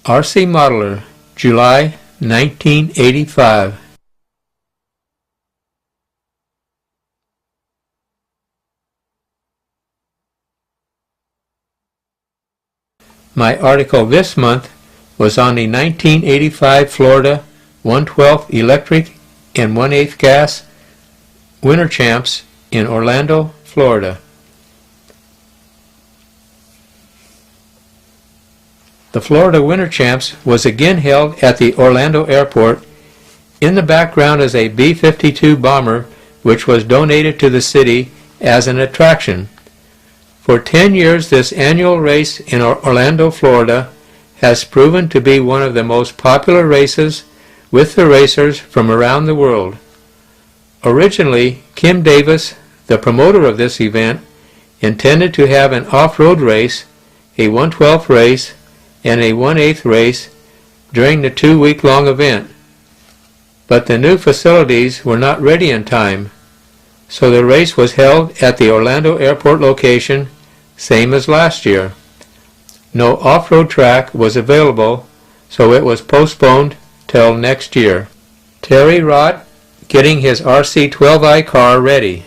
RC Modeler, July 1985. My article this month was on the 1985 Florida 1/12 electric and 1/8 gas Winter Champs in Orlando, Florida. The Florida Winter Champs was again held at the Orlando airport. In the background is a B-52 bomber which was donated to the city as an attraction. For 10 years, this annual race in Orlando, Florida has proven to be one of the most popular races with the racers from around the world. Originally, Kim Davis, the promoter of this event, intended to have an off-road race, a 1/12 race, and a 1/8 race during the 2-week-long event. But the new facilities were not ready in time, so the race was held at the Orlando airport location, same as last year. No off-road track was available, so it was postponed till next year. Terry Rott getting his RC 12i car ready.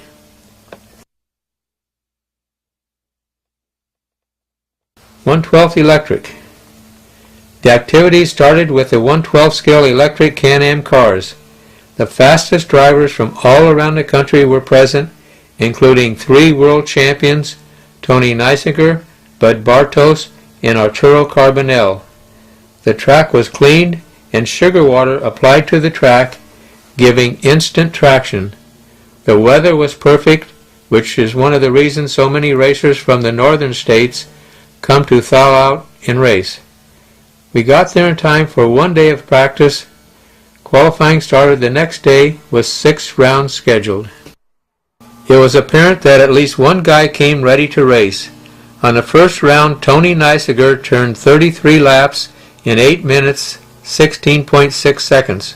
"1/12 electric. The activity started with the 1/12 scale electric Can-Am cars. The fastest drivers from all around the country were present, including 3 world champions, Tony Neisiger, Bud Bartos, and Arturo Carbonell. The track was cleaned and sugar water applied to the track, giving instant traction. The weather was perfect, which is one of the reasons so many racers from the northern states come to thaw out and race. We got there in time for 1 day of practice. Qualifying started the next day with 6 rounds scheduled. It was apparent that at least one guy came ready to race. On the first round, Tony Neisiger turned 33 laps in 8 minutes, 16.6 seconds.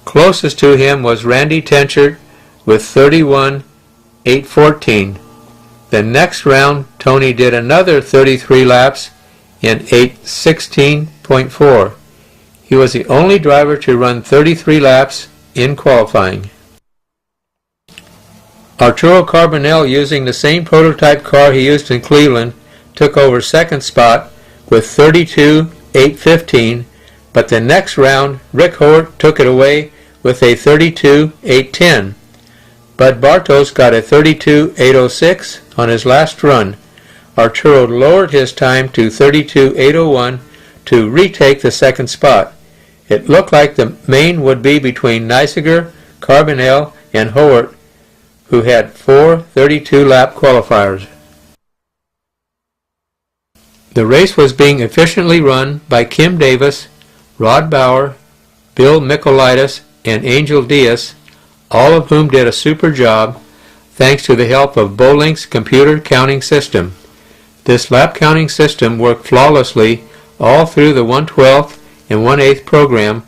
Closest to him was Randy Tenchert with 31.814. The next round, Tony did another 33 laps in 8:16.4. He was the only driver to run 33 laps in qualifying. Arturo Carbonell, using the same prototype car he used in Cleveland, took over second spot with 32.815, but the next round Rick Howard took it away with a 32.810. Bud Bartos got a 32.806 on his last run. Arturo lowered his time to 32.801 to retake the second spot. It looked like the main would be between Neisiger, Carbonell, and Howard, who had 4 32-lap qualifiers. The race was being efficiently run by Kim Davis, Rod Bauer, Bill Michaelitis, and Angel Diaz, all of whom did a super job thanks to the help of Bowlink's computer counting system. This lap counting system worked flawlessly all through the 1/12 and 1/8 program,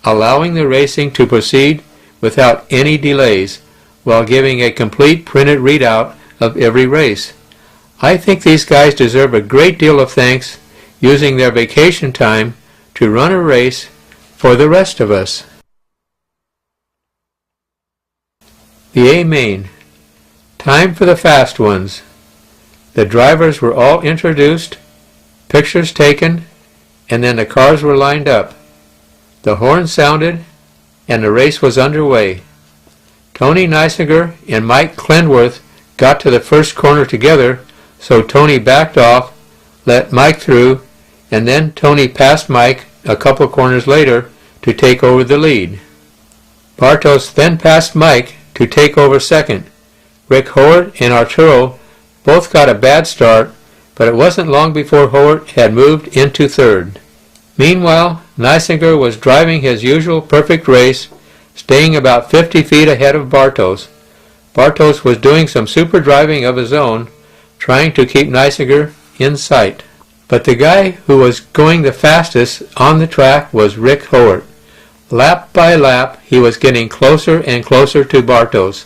allowing the racing to proceed without any delays, while giving a complete printed readout of every race. I think these guys deserve a great deal of thanks, using their vacation time to run a race for the rest of us. The A main. Time for the fast ones. The drivers were all introduced, pictures taken, and then the cars were lined up. The horn sounded, and the race was underway. Tony Neisiger and Mike Clenworth got to the first corner together, so Tony backed off, let Mike through, and then Tony passed Mike a couple corners later to take over the lead. Bartos then passed Mike to take over second. Rick Howard and Arturo both got a bad start, but it wasn't long before Howard had moved into third. Meanwhile, Neisiger was driving his usual perfect race, staying about 50 feet ahead of Bartos. Bartos was doing some super driving of his own, trying to keep Neisiger in sight. But the guy who was going the fastest on the track was Rick Howard. Lap by lap, he was getting closer and closer to Bartos.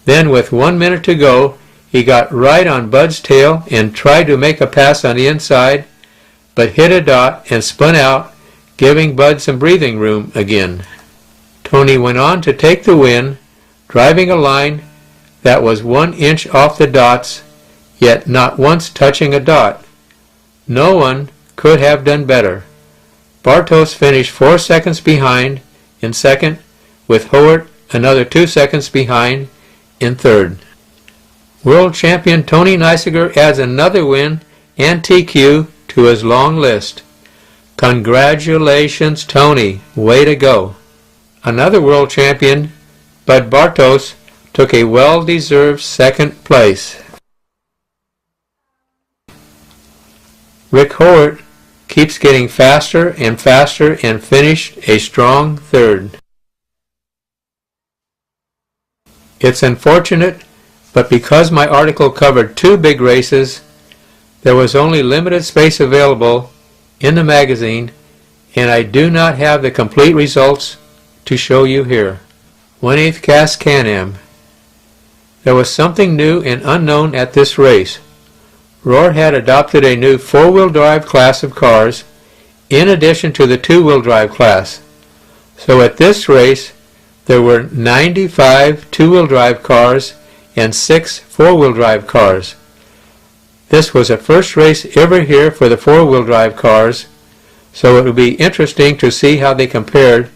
Then, with 1 minute to go, he got right on Bud's tail and tried to make a pass on the inside, but hit a dot and spun out, giving Bud some breathing room again. Tony went on to take the win, driving a line that was 1 inch off the dots, yet not once touching a dot. No one could have done better. Bartos finished 4 seconds behind in second, with Howard another 2 seconds behind in third. World champion Tony Neisiger adds another win and TQ to his long list. Congratulations, Tony. Way to go. Another world champion, Bud Bartos, took a well-deserved second place. Rick Howard keeps getting faster and faster and finished a strong third. It's unfortunate, but because my article covered 2 big races, there was only limited space available in the magazine, and I do not have the complete results to show you here. 1/8 Cask Can-Am. There was something new and unknown at this race. Roar had adopted a new 4-wheel drive class of cars in addition to the 2-wheel drive class. So at this race there were 95 2-wheel drive cars and 6 4-wheel drive cars. This was the first race ever here for the 4-wheel drive cars, so it will be interesting to see how they compared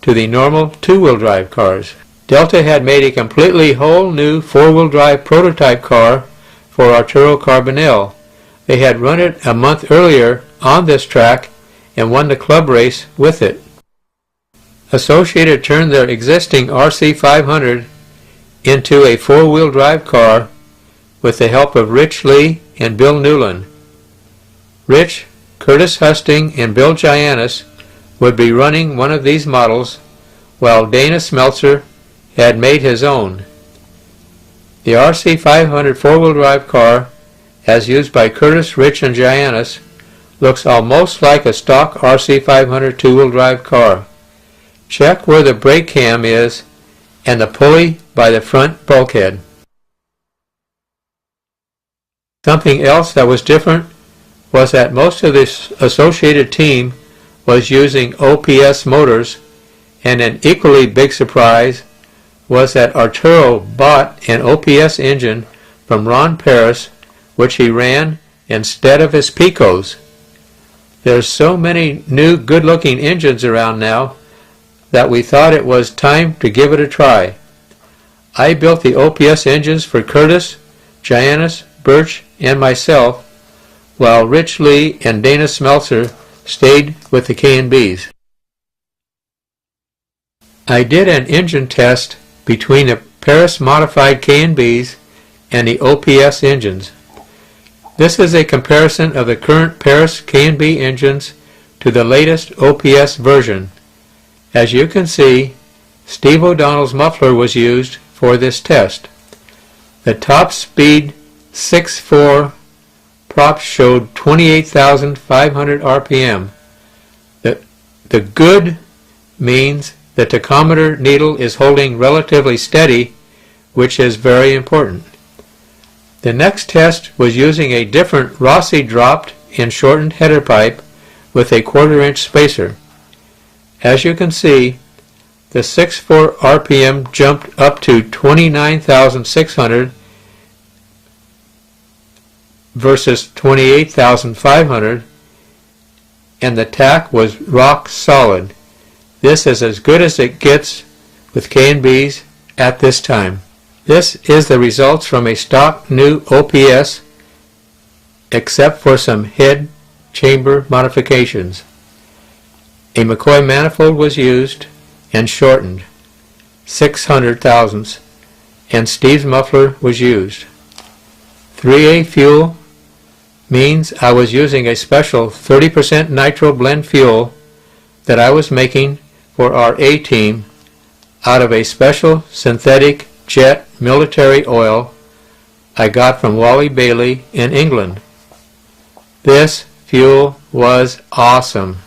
to the normal 2-wheel drive cars. Delta had made a completely whole new 4-wheel drive prototype car for Arturo Carbonell. They had run it a month earlier on this track and won the club race with it. Associated turned their existing RC500 into a 4-wheel drive car with the help of Rich Lee and Bill Newland. Rich, Curtis Husting, and Bill Giannis would be running one of these models, while Dana Smeltzer had made his own. The RC500 4-wheel drive car, as used by Curtis, Rich, and Giannis, looks almost like a stock RC500 2-wheel drive car. Check where the brake cam is and the pulley by the front bulkhead. Something else that was different was that most of this associated team was using OPS motors, and an equally big surprise was that Arturo bought an OPS engine from Ron Paris, which he ran instead of his Picos. There's so many new good-looking engines around now that we thought it was time to give it a try. I built the OPS engines for Curtis, Giannis, Birch, and myself, while Rich Lee and Dana Smeltzer stayed with the K&Bs. I did an engine test between the Paris modified K&Bs and the OPS engines. This is a comparison of the current Paris K&B engines to the latest OPS version. As you can see, Steve O'Donnell's muffler was used for this test. The top speed 6.4 props showed 28,500 RPM. The good means the tachometer needle is holding relatively steady, which is very important. The next test was using a different Rossi dropped and shortened header pipe with a 1/4 inch spacer. As you can see, the 6.4 RPM jumped up to 29,600 versus 28,500, and the tack was rock solid. This is as good as it gets with K&Bs at this time. This is the results from a stock new OPS, except for some head chamber modifications. A McCoy manifold was used and shortened, 600 thousandths, and Steve's muffler was used. 3A fuel means I was using a special 30% nitro blend fuel that I was making for our A team out of a special synthetic jet military oil I got from Wally Bailey in England. This fuel was awesome.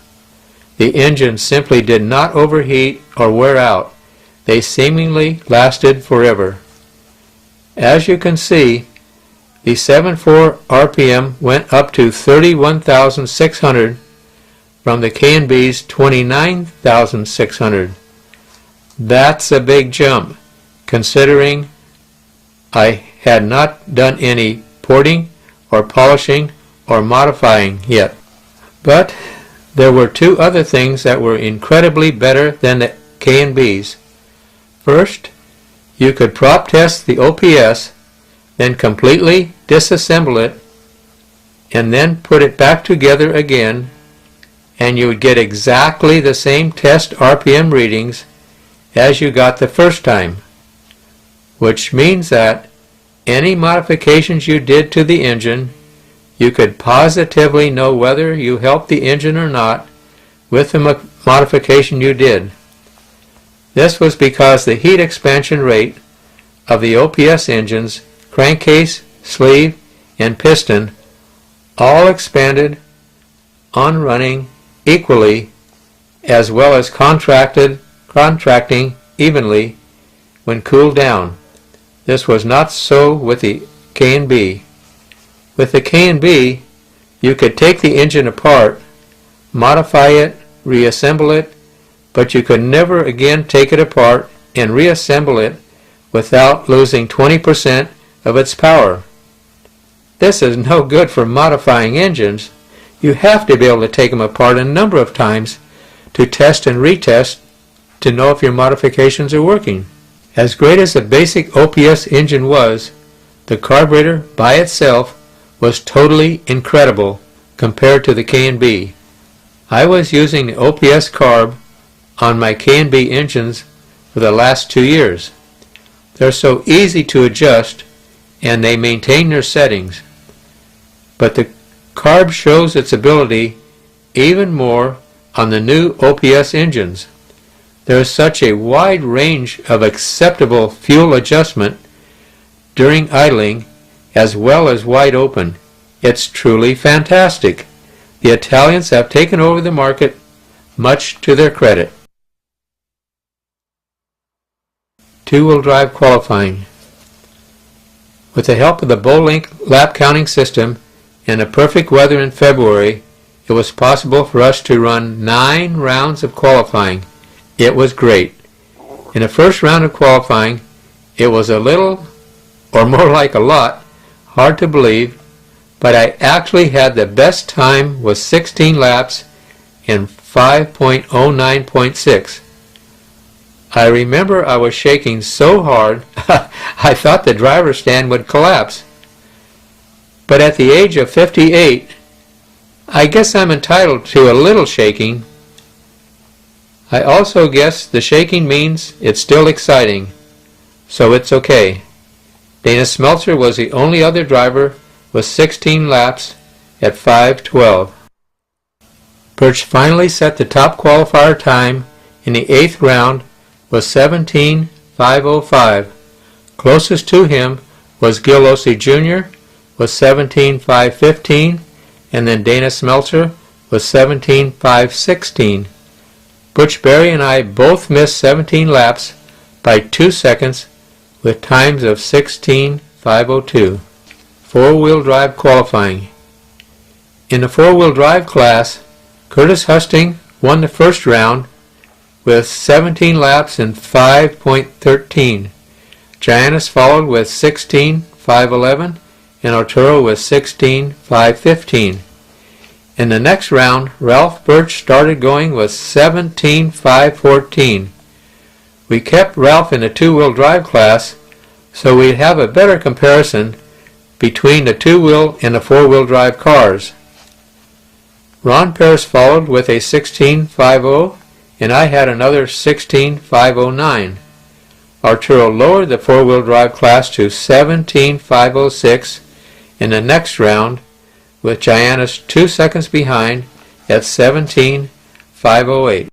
The engines simply did not overheat or wear out. They seemingly lasted forever. As you can see, the 7.4 RPM went up to 31,600 from the K&B's 29,600. That's a big jump, considering I had not done any porting or polishing or modifying yet. But there were two other things that were incredibly better than the K&B's. First, you could prop test the OPS, then completely disassemble it, and then put it back together again, and you would get exactly the same test RPM readings as you got the first time, which means that any modifications you did to the engine, you could positively know whether you helped the engine or not with the modification you did. This was because the heat expansion rate of the OPS engine's crankcase, sleeve, and piston all expanded on running equally, as well as contracting evenly when cooled down. This was not so with the K&B. With the K&B, you could take the engine apart, modify it, reassemble it, but you could never again take it apart and reassemble it without losing 20% of its power. This is no good for modifying engines. You have to be able to take them apart a number of times to test and retest to know if your modifications are working. As great as the basic OPS engine was, the carburetor by itself was totally incredible compared to the K&B. I was using the OPS carb on my K&B engines for the last 2 years. They're so easy to adjust and they maintain their settings. But the carb shows its ability even more on the new OPS engines. There is such a wide range of acceptable fuel adjustment during idling as well as wide open. It's truly fantastic. The Italians have taken over the market, much to their credit. Two-wheel drive qualifying. With the help of the Bowlink lap counting system and the perfect weather in February, it was possible for us to run 9 rounds of qualifying. It was great. In the first round of qualifying, it was a little, or more like a lot, hard to believe, but I actually had the best time with 16 laps in 5.09.6. I remember I was shaking so hard I thought the driver's stand would collapse. But at the age of 58, I guess I'm entitled to a little shaking. I also guess the shaking means it's still exciting, so it's okay. Dana Smeltzer was the only other driver with 16 laps at 5:12. Birch finally set the top qualifier time in the 8th round with 17:505. Closest to him was Gil Ossie Jr. with 17:515, and then Dana Smeltzer with 17:516. Butch Berry and I both missed 17 laps by 2 seconds with times of 16:502. Four-wheel drive qualifying. In the four-wheel drive class, Curtis Husting won the first round with 17 laps in 5.13. Giannis followed with 16:511 and Arturo with 16:515. In the next round, Ralph Birch started going with 17:514. We kept Ralph in the two-wheel drive class so we'd have a better comparison between the two-wheel and the four-wheel drive cars. Ron Paris followed with a 16:50 and I had another 16:509. Arturo lowered the four-wheel drive class to 17:506 in the next round, with Giannis 2 seconds behind at 17:508.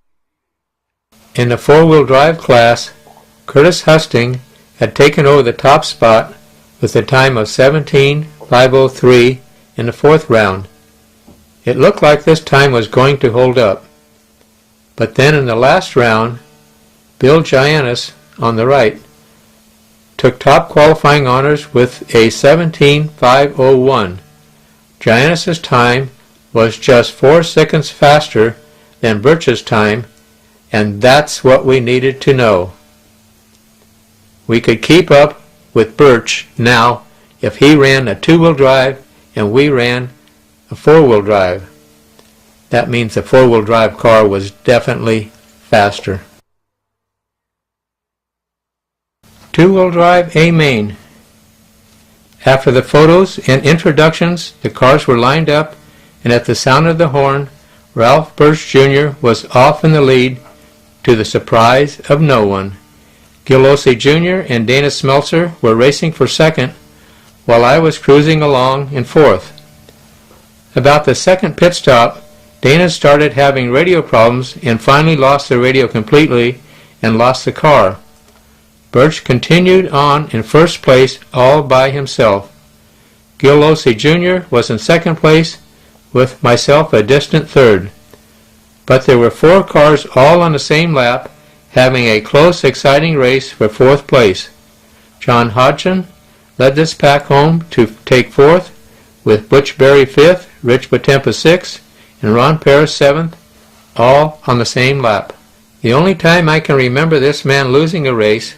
In the four-wheel drive class, Curtis Husting had taken over the top spot with a time of 17:503 in the 4th round. It looked like this time was going to hold up. But then in the last round, Bill Giannis on the right took top qualifying honors with a 17.501. Giannis's time was just 4 seconds faster than Birch's time, and that's what we needed to know. We could keep up with Birch now if he ran a 2-wheel drive and we ran a 4-wheel drive. That means the 4-wheel drive car was definitely faster. 2-wheel drive A main. After the photos and introductions, the cars were lined up, and at the sound of the horn, Ralph Birch Jr. was off in the lead, to the surprise of no one. Gilossi Jr. and Dana Smeltzer were racing for second, while I was cruising along in fourth. About the second pit stop, Dana started having radio problems and finally lost the radio completely and lost the car. Birch continued on in first place all by himself. Gilossi Jr. was in second place, with myself a distant third. But there were 4 cars all on the same lap, having a close, exciting race for fourth place. John Hodgson led this pack home to take fourth, with Butch Berry fifth, Rich Potempa sixth, and Ron Paris seventh, all on the same lap. The only time I can remember this man losing a race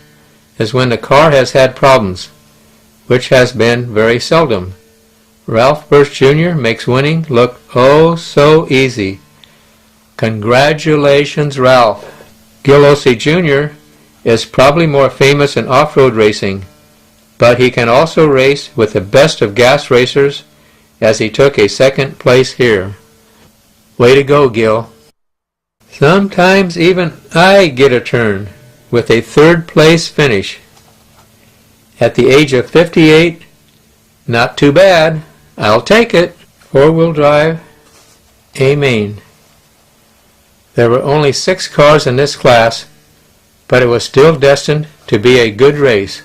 is when the car has had problems, which has been very seldom. Ralph Birch Jr. makes winning look oh so easy. Congratulations, Ralph. Gilossi Jr. is probably more famous in off-road racing, but he can also race with the best of gas racers, as he took a second place here. Way to go, Gil. Sometimes even I get a turn with a third place finish. At the age of 58, not too bad. I'll take it. 4-wheel drive, A main. There were only 6 cars in this class, but it was still destined to be a good race.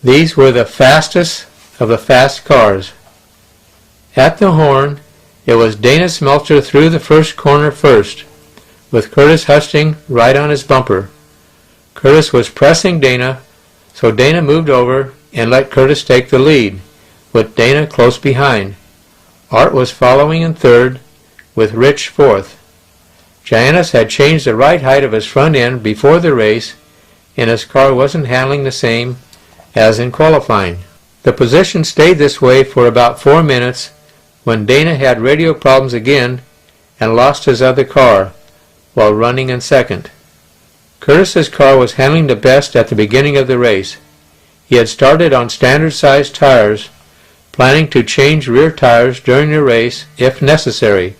These were the fastest of the fast cars. At the horn, it was Dana Smeltzer through the first corner first, with Curtis Husting right on his bumper. Curtis was pressing Dana, so Dana moved over and let Curtis take the lead, with Dana close behind. Art was following in third, with Rich fourth. Giannis had changed the right height of his front end before the race, and his car wasn't handling the same as in qualifying. The position stayed this way for about 4 minutes when Dana had radio problems again and lost his other car while running in second. Curtis's car was handling the best at the beginning of the race. He had started on standard-sized tires, planning to change rear tires during the race if necessary.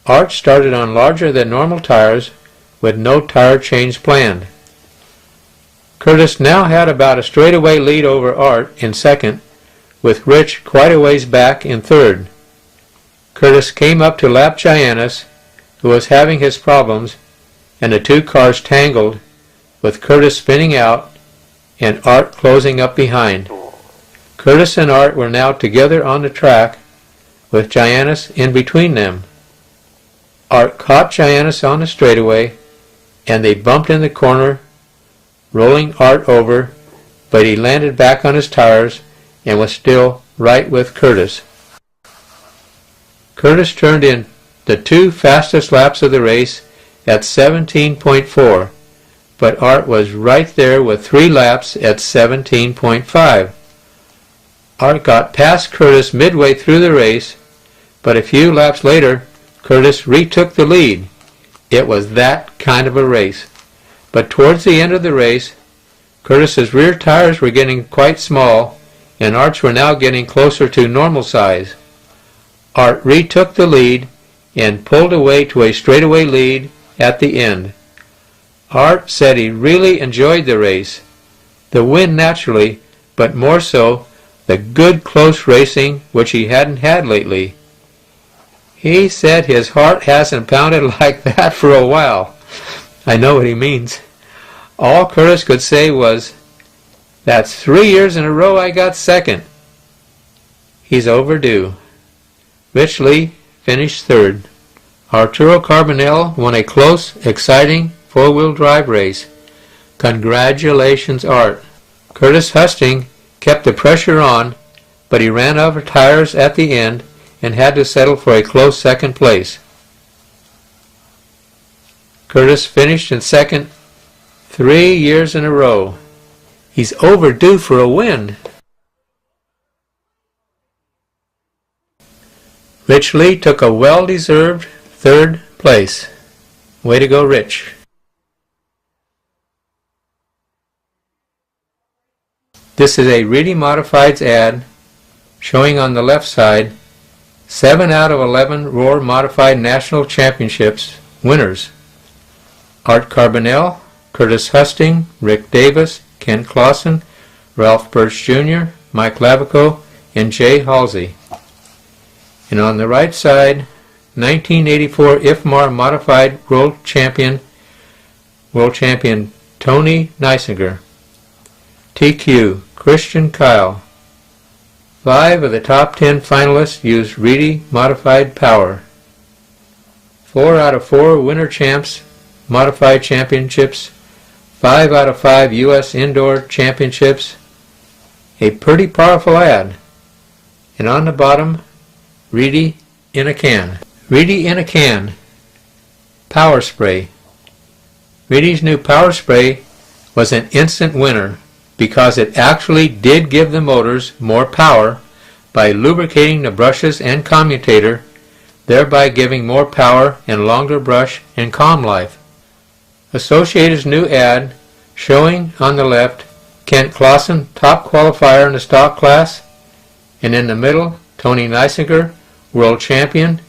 Art started on larger than normal tires with no tire change planned. Curtis now had about a straightaway lead over Art in second, with Rich quite a ways back in third. Curtis came up to lap Giannis, who was having his problems, and the 2 cars tangled, with Curtis spinning out and Art closing up behind. Curtis and Art were now together on the track, with Giannis in between them. Art caught Giannis on the straightaway, and they bumped in the corner, rolling Art over, but he landed back on his tires and was still right with Curtis. Curtis turned in the 2 fastest laps of the race at 17.4, but Art was right there with 3 laps at 17.5. Art got past Curtis midway through the race, but a few laps later, Curtis retook the lead. It was that kind of a race. But towards the end of the race, Curtis's rear tires were getting quite small, and Art's were now getting closer to normal size. Art retook the lead and pulled away to a straightaway lead at the end. Art said he really enjoyed the race, the win naturally, but more so the good close racing which he hadn't had lately. He said his heart hasn't pounded like that for a while. I know what he means. All Curtis could say was, "That's 3 years in a row I got second." He's overdue. Rich Lee finished third. Arturo Carbonell won a close, exciting 4-wheel drive race. Congratulations, Art. Curtis Husting kept the pressure on, but he ran out of tires at the end and had to settle for a close second place. Curtis finished in second 3 years in a row. He's overdue for a win. Rich Lee took a well-deserved third place. Way to go, Rich. This is a Reedy Modifieds ad showing on the left side 7 out of 11 Roar Modified National Championships winners. Art Carbonell, Curtis Husting, Rick Davis, Ken Clausen, Ralph Birch Jr., Mike Lavico, and Jay Halsey. And on the right side, 1984 IFMAR Modified World Champion Tony Neisinger. TQ, Christian Kyle. 5 of the top 10 finalists used Reedy Modified Power. 4 out of 4 Winter Champs Modified Championships. 5 out of 5 U.S. Indoor Championships. A pretty powerful ad. And on the bottom, Reedy in a can. Reedy in a can. Power Spray. Reedy's new Power Spray was an instant winner because it actually did give the motors more power by lubricating the brushes and commutator, thereby giving more power and longer brush and comm life. Associated's new ad showing on the left Kent Clausen, top qualifier in the stock class, and in the middle Tony Neisinger, world champion,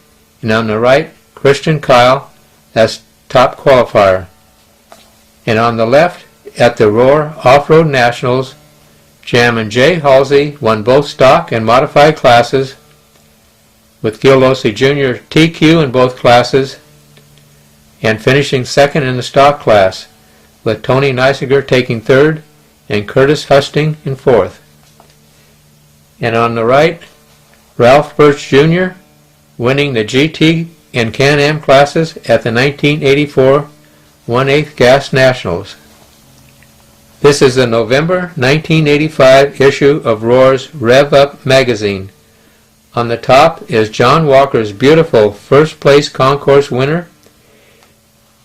and on the right Christian Kyle as top qualifier. And on the left, at the Roar Off-Road Nationals, Jam and Jay Halsey won both stock and modified classes, with Gil Losey Jr. TQ in both classes, and finishing second in the stock class, with Tony Neisinger taking third and Curtis Husting in fourth. And on the right, Ralph Birch Jr. winning the GT and Can-Am classes at the 1984 1/8 Gas Nationals. This is the November 1985 issue of Roar's Rev Up magazine. On the top is John Walker's beautiful first place concourse winner,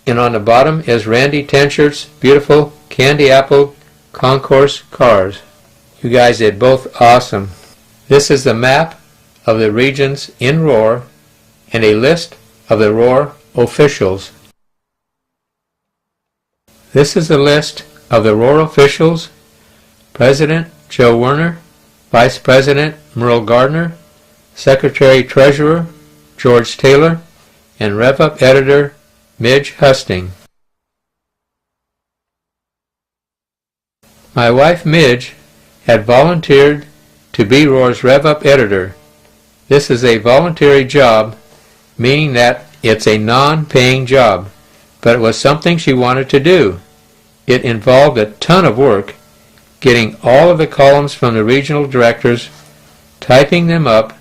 and on the bottom is Randy Tenshirt's beautiful candy apple concourse cars. You guys did both awesome. This is the map of the regions in Roar and a list of the Roar officials. This is the list of the Roar officials: President Joe Werner, Vice President Merle Gardner, Secretary Treasurer George Taylor, and Rev Up Editor Midge Husting. My wife Midge had volunteered to be Roar's Rev Up Editor. This is a voluntary job, meaning that it's a non-paying job, but it was something she wanted to do. It involved a ton of work, getting all of the columns from the regional directors, typing them up.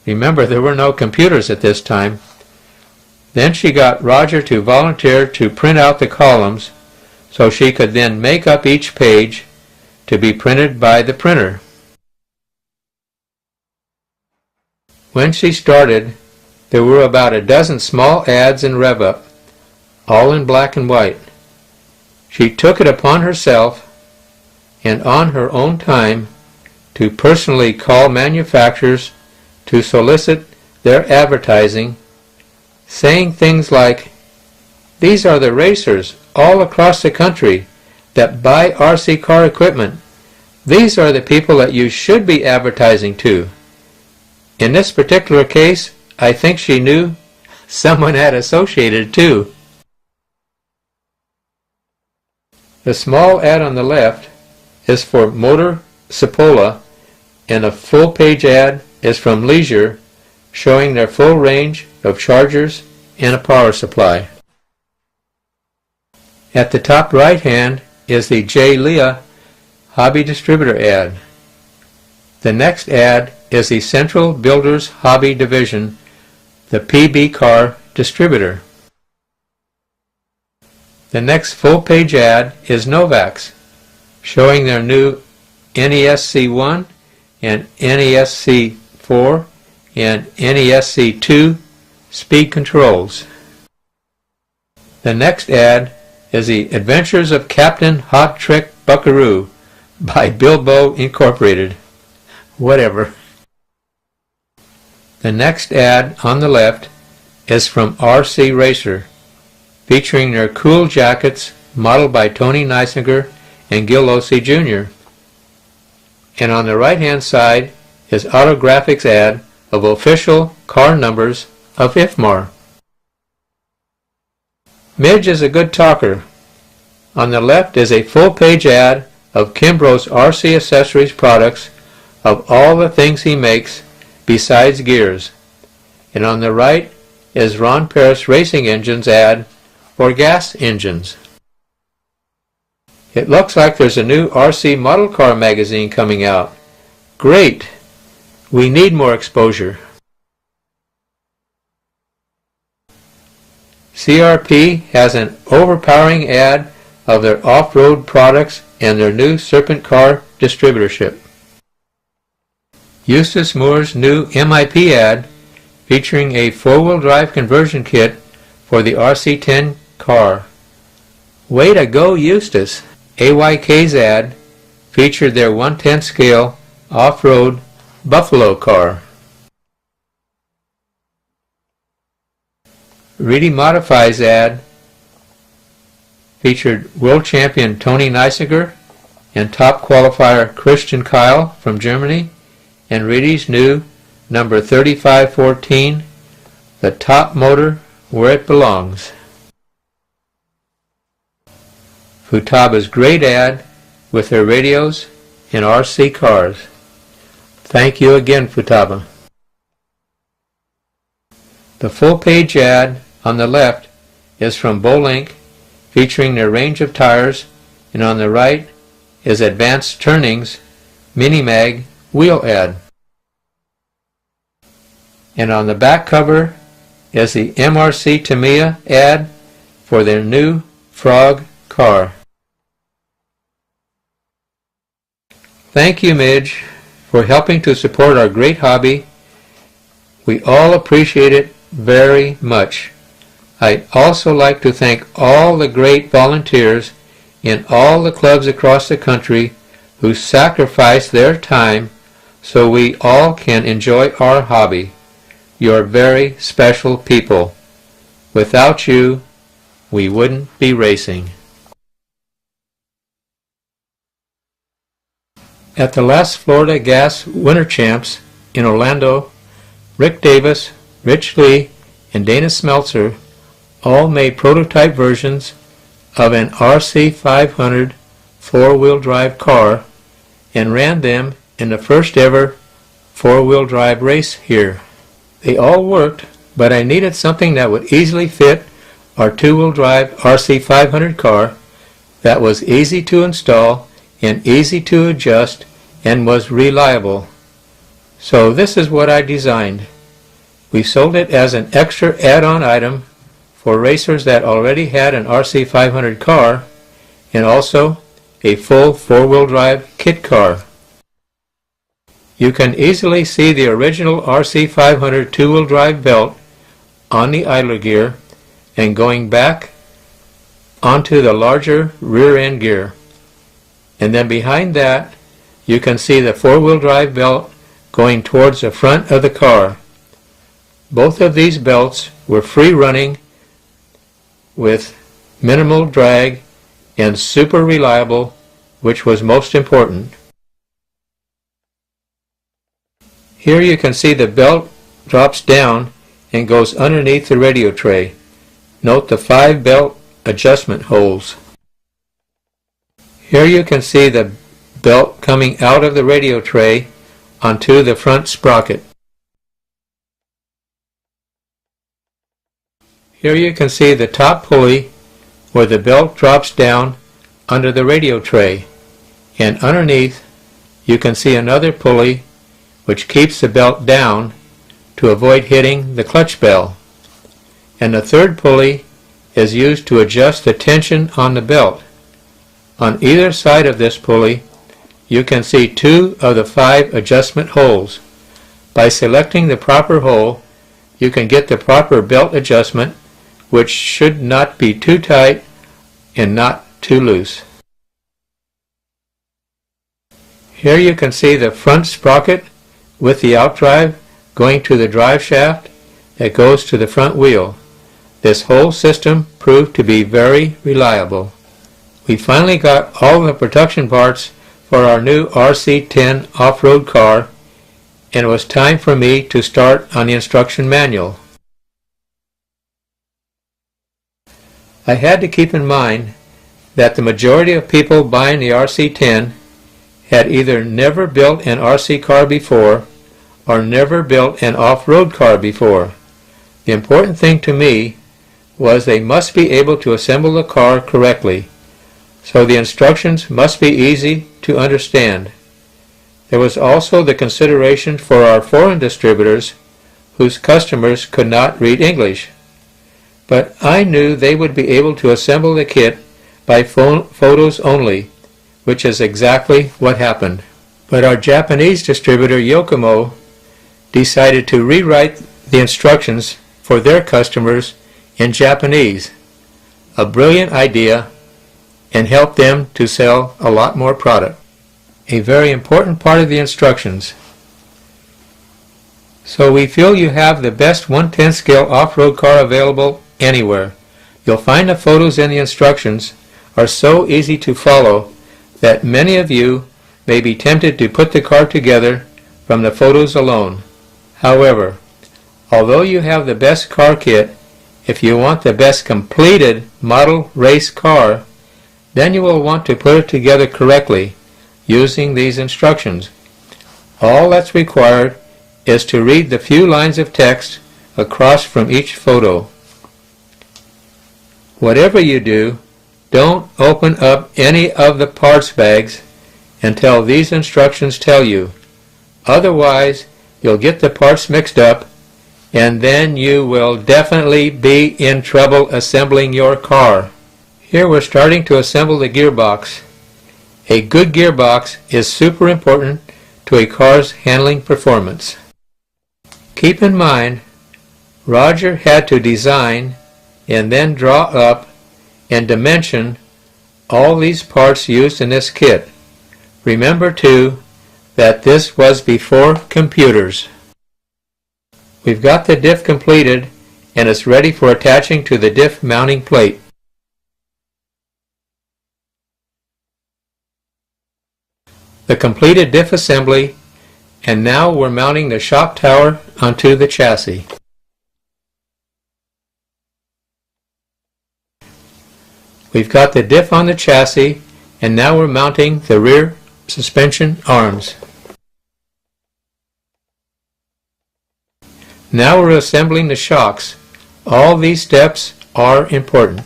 Remember, there were no computers at this time. Then she got Roger to volunteer to print out the columns so she could then make up each page to be printed by the printer. When she started, there were about a dozen small ads in RevUp, all in black and white. She took it upon herself and on her own time to personally call manufacturers to solicit their advertising, saying things like, "These are the racers all across the country that buy RC car equipment. These are the people that you should be advertising to." In this particular case, I think she knew someone had associated too. The small ad on the left is for Motor Cipolla, and a full-page ad is from Leisure, showing their full range of chargers and a power supply. At the top right-hand is the J. Leah Hobby Distributor ad. The next ad is the Central Builders Hobby Division, the PB Car Distributor. The next full-page ad is Novak's, showing their new NESC1 and NESC4 and NESC2 speed controls. The next ad is The Adventures of Captain Hot Trick Buckaroo by Bilbo Incorporated. Whatever. The next ad on the left is from RC Racer, featuring their cool jackets modeled by Tony Neisinger and Gil Losi Jr. And on the right-hand side is Autographics ad of official car numbers of IFMAR. Midge is a good talker. On the left is a full-page ad of Kimbrough's RC Accessories products of all the things he makes besides gears. And on the right is Ron Paris Racing Engines ad for gas engines. It looks like there's a new RC model car magazine coming out. Great! We need more exposure. CRP has an overpowering ad of their off-road products and their new Serpent car distributorship. Eustace Moore's new MIP ad featuring a four-wheel drive conversion kit for the RC10 car. Way to go, Eustace! AYK's ad featured their 1/10 scale off-road Buffalo car. Reedy Modify's ad featured world champion Tony Neisinger and top qualifier Christian Kyle from Germany, and Reedy's new number 3514, the top motor where it belongs. Futaba's great ad with their radios and RC cars. Thank you again, Futaba. The full-page ad on the left is from Bolink, featuring their range of tires, and on the right is Advanced Turnings Mini-Mag wheel ad. And on the back cover is the MRC Tamiya ad for their new Frog car. Thank you, Midge, for helping to support our great hobby. We all appreciate it very much. I'd also like to thank all the great volunteers in all the clubs across the country who sacrifice their time so we all can enjoy our hobby. You're very special people. Without you, we wouldn't be racing. At the last Florida Gas Winter Champs in Orlando, Rick Davis, Rich Lee, and Dana Smeltzer all made prototype versions of an RC500 four-wheel drive car and ran them in the first ever four-wheel drive race here. They all worked, but I needed something that would easily fit our two-wheel drive RC500 car that was easy to install and easy to adjust and was reliable. So this is what I designed. We sold it as an extra add-on item for racers that already had an RC500 car and also a full four-wheel drive kit car. You can easily see the original RC500 two-wheel drive belt on the idler gear and going back onto the larger rear end gear. And then behind that you can see the four-wheel drive belt going towards the front of the car. Both of these belts were free running with minimal drag and super reliable, which was most important. Here you can see the belt drops down and goes underneath the radio tray. Note the 5 belt adjustment holes. Here you can see the belt coming out of the radio tray onto the front sprocket. Here you can see the top pulley where the belt drops down under the radio tray, and underneath you can see another pulley which keeps the belt down to avoid hitting the clutch bell. And the third pulley is used to adjust the tension on the belt. On either side of this pulley you can see 2 of the 5 adjustment holes. By selecting the proper hole, you can get the proper belt adjustment, which should not be too tight and not too loose. Here you can see the front sprocket with the outdrive going to the drive shaft that goes to the front wheel. This whole system proved to be very reliable. We finally got all the production parts for our new RC10 off-road car, and it was time for me to start on the instruction manual. I had to keep in mind that the majority of people buying the RC10 had either never built an RC car before or never built an off-road car before. The important thing to me was they must be able to assemble the car correctly, so the instructions must be easy to understand. There was also the consideration for our foreign distributors whose customers could not read English. But I knew they would be able to assemble the kit by photos only, which is exactly what happened. But our Japanese distributor Yokomo decided to rewrite the instructions for their customers in Japanese, a brilliant idea, and helped them to sell a lot more product. A very important part of the instructions. So we feel you have the best 1/10 scale off-road car available anywhere. You'll find the photos in the instructions are so easy to follow that many of you may be tempted to put the car together from the photos alone. However, although you have the best car kit, if you want the best completed model race car, then you will want to put it together correctly using these instructions. All that's required is to read the few lines of text across from each photo. Whatever you do, don't open up any of the parts bags until these instructions tell you. Otherwise, you'll get the parts mixed up, and then you will definitely be in trouble assembling your car. Here we're starting to assemble the gearbox. A good gearbox is super important to a car's handling performance. Keep in mind, Roger had to design and then draw up and dimension all these parts used in this kit. Remember too that this was before computers. We've got the diff completed and it's ready for attaching to the diff mounting plate. The completed diff assembly, and now we're mounting the shock tower onto the chassis. We've got the diff on the chassis, and now we're mounting the rear suspension arms. Now we're assembling the shocks. All these steps are important.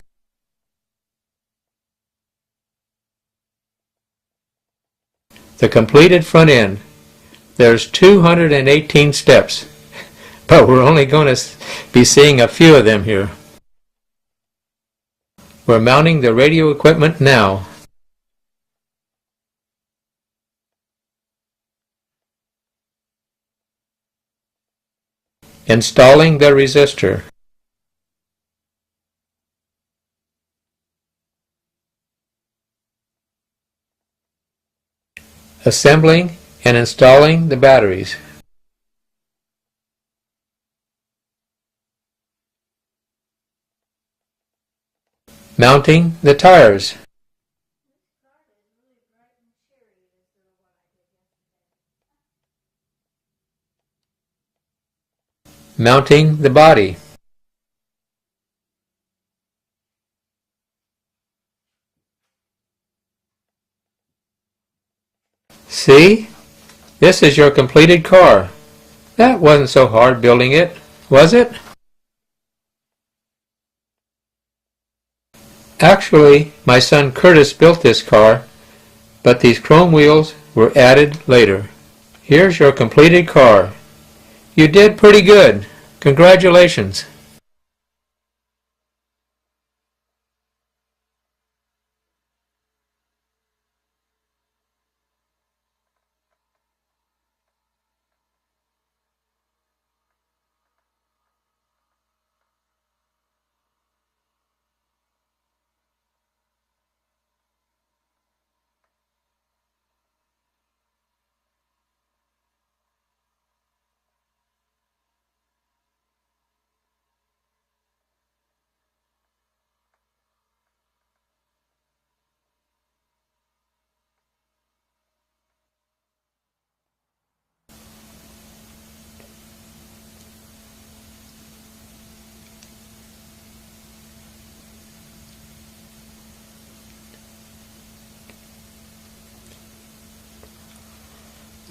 The completed front end. There's 218 steps, but we're only going to be seeing a few of them here. We're mounting the radio equipment now. Installing the resistor. Assembling and installing the batteries. Mounting the tires. Mounting the body. See? This is your completed car. That wasn't so hard building it, was it? Actually, my son Curtis built this car, but these chrome wheels were added later. Here's your completed car. You did pretty good. Congratulations.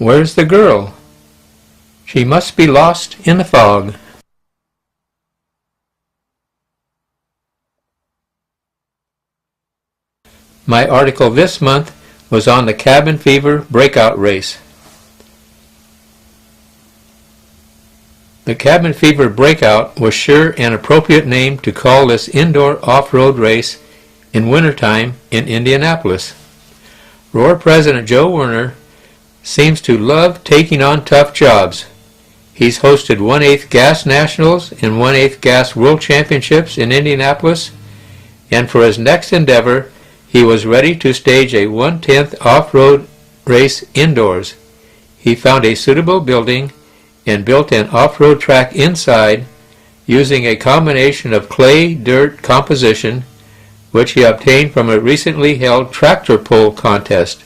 Where's the girl? She must be lost in the fog. My article this month was on the cabin fever breakout race. The cabin fever breakout was sure an appropriate name to call this indoor off-road race in wintertime in Indianapolis. Roar President Joe Werner seems to love taking on tough jobs. He's hosted 1/8 Gas Nationals and 1/8 Gas World Championships in Indianapolis, and for his next endeavor, he was ready to stage a 1/10 off-road race indoors. He found a suitable building and built an off-road track inside using a combination of clay-dirt composition which he obtained from a recently held tractor pull contest.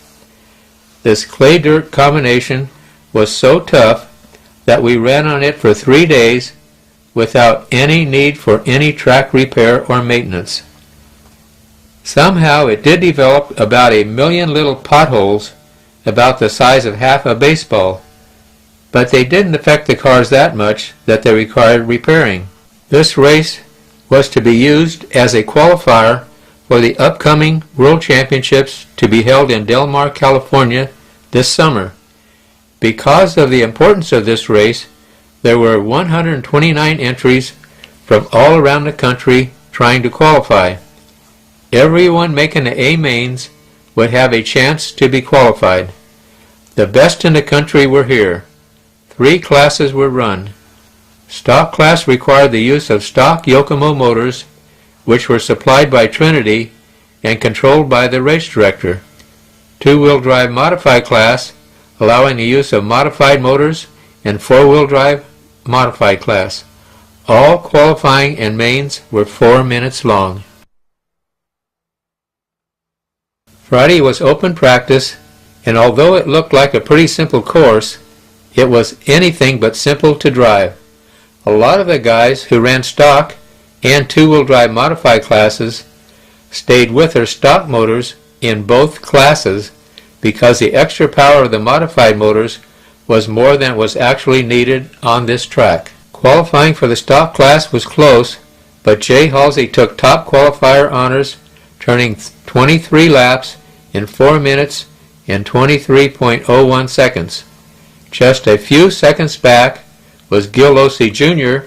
This clay-dirt combination was so tough that we ran on it for 3 days without any need for any track repair or maintenance. Somehow it did develop about 1,000,000 little potholes about the size of half a baseball, but they didn't affect the cars that much that they required repairing. This race was to be used as a qualifier for the upcoming World Championships to be held in Del Mar, California this summer. Because of the importance of this race, there were 129 entries from all around the country trying to qualify. Everyone making the A mains would have a chance to be qualified. The best in the country were here. 3 classes were run. Stock class required the use of stock Yokomo motors, which were supplied by Trinity and controlled by the race director. 2-wheel drive modified class, allowing the use of modified motors, and 4-wheel drive modified class. All qualifying and mains were 4 minutes long. Friday was open practice, and although it looked like a pretty simple course, it was anything but simple to drive. A lot of the guys who ran stock and 2-wheel drive modified classes stayed with their stock motors in both classes because the extra power of the modified motors was more than was actually needed on this track. Qualifying for the stock class was close, but Jay Halsey took top qualifier honors, turning 23 laps in 4 minutes and 23.01 seconds. Just a few seconds back was Gil Losi Jr.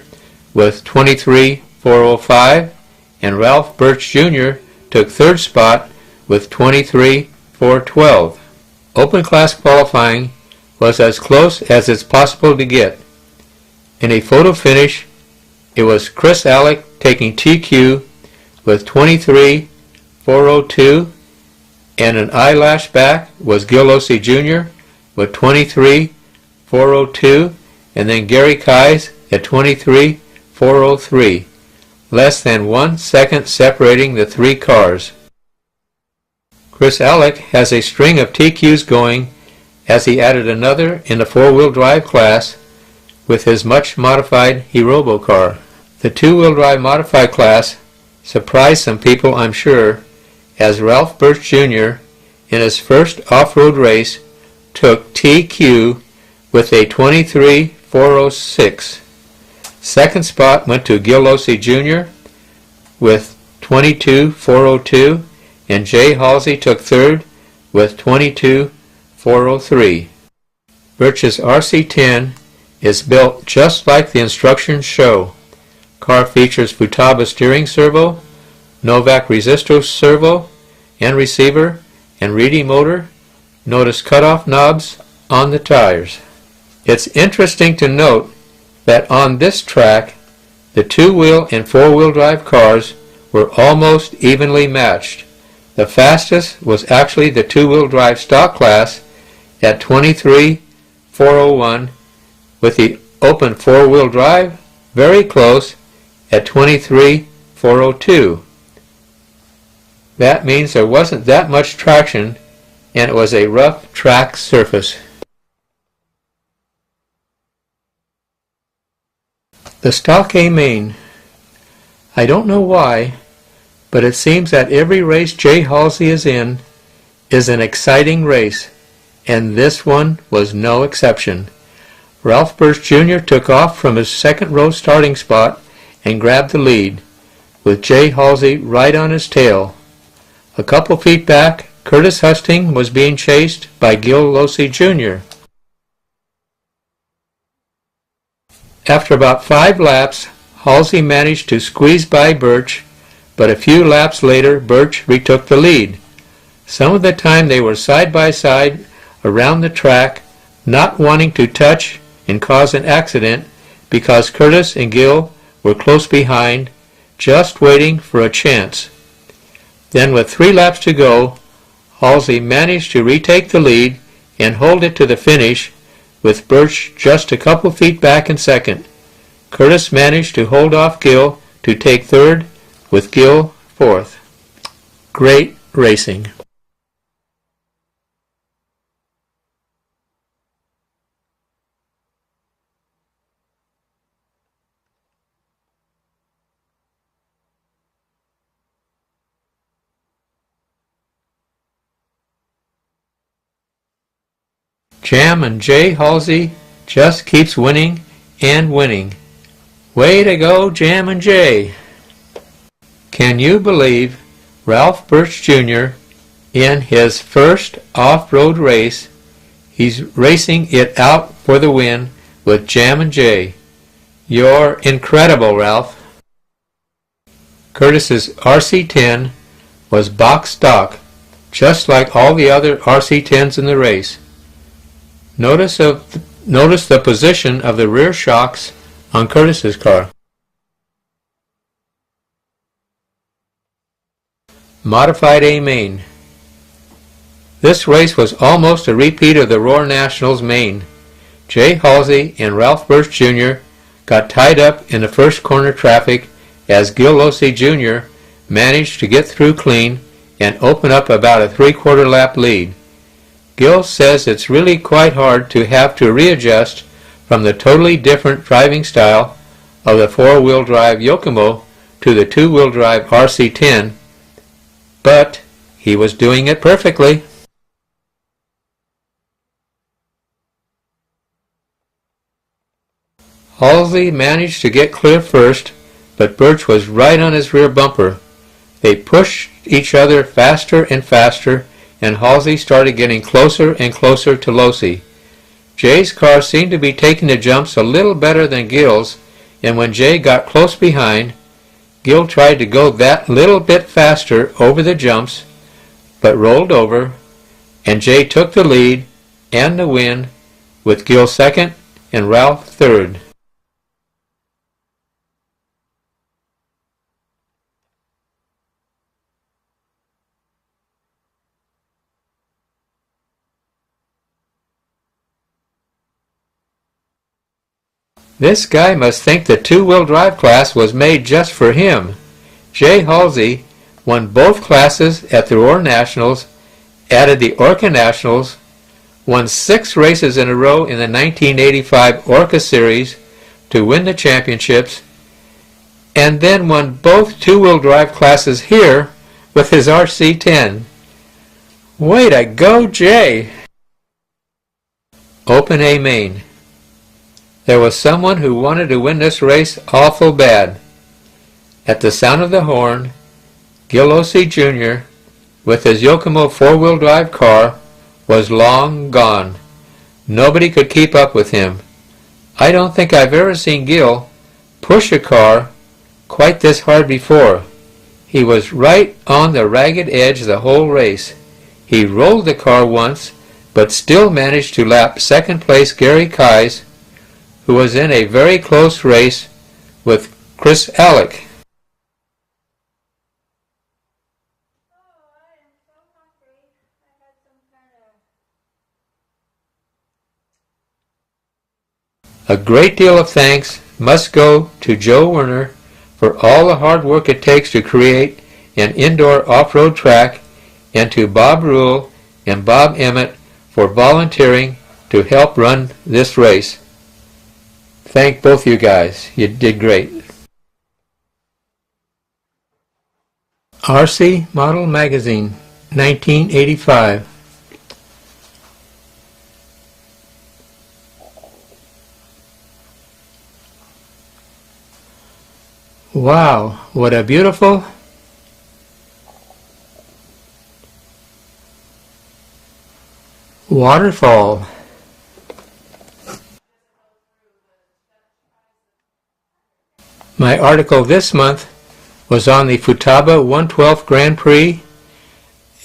with 23.405, and Ralph Birch Jr. took 3rd spot with 23.412. Open class qualifying was as close as it's possible to get. In a photo finish, it was Chris Alec taking TQ with 23.402, and an eyelash back was Gil Losi Jr. with 23.402, and then Gary Keyes at 23.403, less than 1 second separating the 3 cars. Chris Alec has a string of TQs going as he added another in the 4-wheel drive class with his much modified Hirobo car. The 2-wheel drive modified class surprised some people, I'm sure, as Ralph Birch Jr. in his first off-road race took TQ with a 23.406. Second spot went to Gil Losi Jr. with 22.402, and Jay Halsey took 3rd with 22.403. Birch's RC10 is built just like the instructions show. Car features Futaba steering servo, Novak resistor servo and receiver, and Reedy motor. Notice cutoff knobs on the tires. It's interesting to note that on this track, the 2-wheel and 4-wheel drive cars were almost evenly matched. The fastest was actually the 2-wheel drive stock class at 23.401, with the open 4-wheel drive very close at 23.402. That means there wasn't that much traction, and it was a rough track surface. The stock A main. I don't know why, but it seems that every race Jay Halsey is in is an exciting race. and this one was no exception. Ralph Birch Jr. took off from his second row starting spot and grabbed the lead, with Jay Halsey right on his tail. A couple feet back, Curtis Husting was being chased by Gil Losey Jr. After about 5 laps, Halsey managed to squeeze by Birch, but a few laps later Birch retook the lead. Some of the time they were side by side around the track, not wanting to touch and cause an accident because Curtis and Gil were close behind, just waiting for a chance. Then with 3 laps to go, Halsey managed to retake the lead and hold it to the finish, with Birch just a couple feet back in second. Curtis managed to hold off Gil to take third, with Gil fourth. Great racing. Jam and Jay Halsey just keeps winning and winning. Way to go, Jam and Jay! Can you believe Ralph Birch Jr. in his first off-road race, he's racing it out for the win with Jam and Jay? You're incredible, Ralph. Curtis's RC-10 was box stock, just like all the other RC-10s in the race. Notice the position of the rear shocks on Curtis's car. Modified A main. This race was almost a repeat of the Roar Nationals main. Jay Halsey and Ralph Birch Jr. got tied up in the first corner traffic as Gil Losey Jr. managed to get through clean and open up about a 3/4 lap lead. Gil says it's really quite hard to have to readjust from the totally different driving style of the 4-wheel drive Yokomo to the 2-wheel drive RC-10, but he was doing it perfectly. Halsey managed to get clear first, but Birch was right on his rear bumper. They pushed each other faster and faster, and Halsey started getting closer and closer to Losey. Jay's car seemed to be taking the jumps a little better than Gil's, and when Jay got close behind, Gil tried to go that little bit faster over the jumps, but rolled over, and Jay took the lead and the win, with Gil second and Ralph third. This guy must think the 2-wheel drive class was made just for him. Jay Halsey won both classes at the Roar Nationals, added the Orca Nationals, won 6 races in a row in the 1985 Orca Series to win the championships, and then won both 2-wheel drive classes here with his RC-10. Way to go, Jay! Open A main. There was someone who wanted to win this race awful bad. At the sound of the horn, Gil Losey Jr., with his Yokomo 4-wheel drive car, was long gone. Nobody could keep up with him. I don't think I've ever seen Gil push a car quite this hard before. He was right on the ragged edge the whole race. He rolled the car once, but still managed to lap second place Gary Keyes, who was in a very close race with Chris Alec. A great deal of thanks must go to Joe Werner for all the hard work it takes to create an indoor off-road track, and to Bob Rule and Bob Emmett for volunteering to help run this race. Thank both you guys. You did great. RC Model Magazine, 1985. Wow, what a beautiful waterfall. My article this month was on the Futaba 1/12 Grand Prix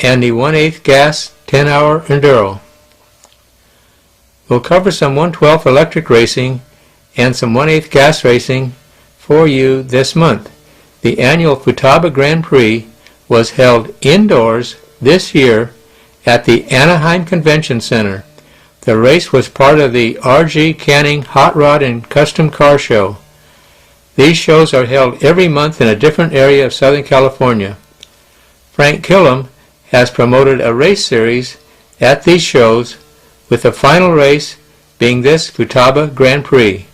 and the 1/8 gas 10-hour Enduro. We'll cover some 1/12 electric racing and some 1/8 gas racing for you this month. The annual Futaba Grand Prix was held indoors this year at the Anaheim Convention Center. The race was part of the RG Canning Hot Rod and Custom Car Show. These shows are held every month in a different area of Southern California. Frank Killam has promoted a race series at these shows, with the final race being this Futaba Grand Prix.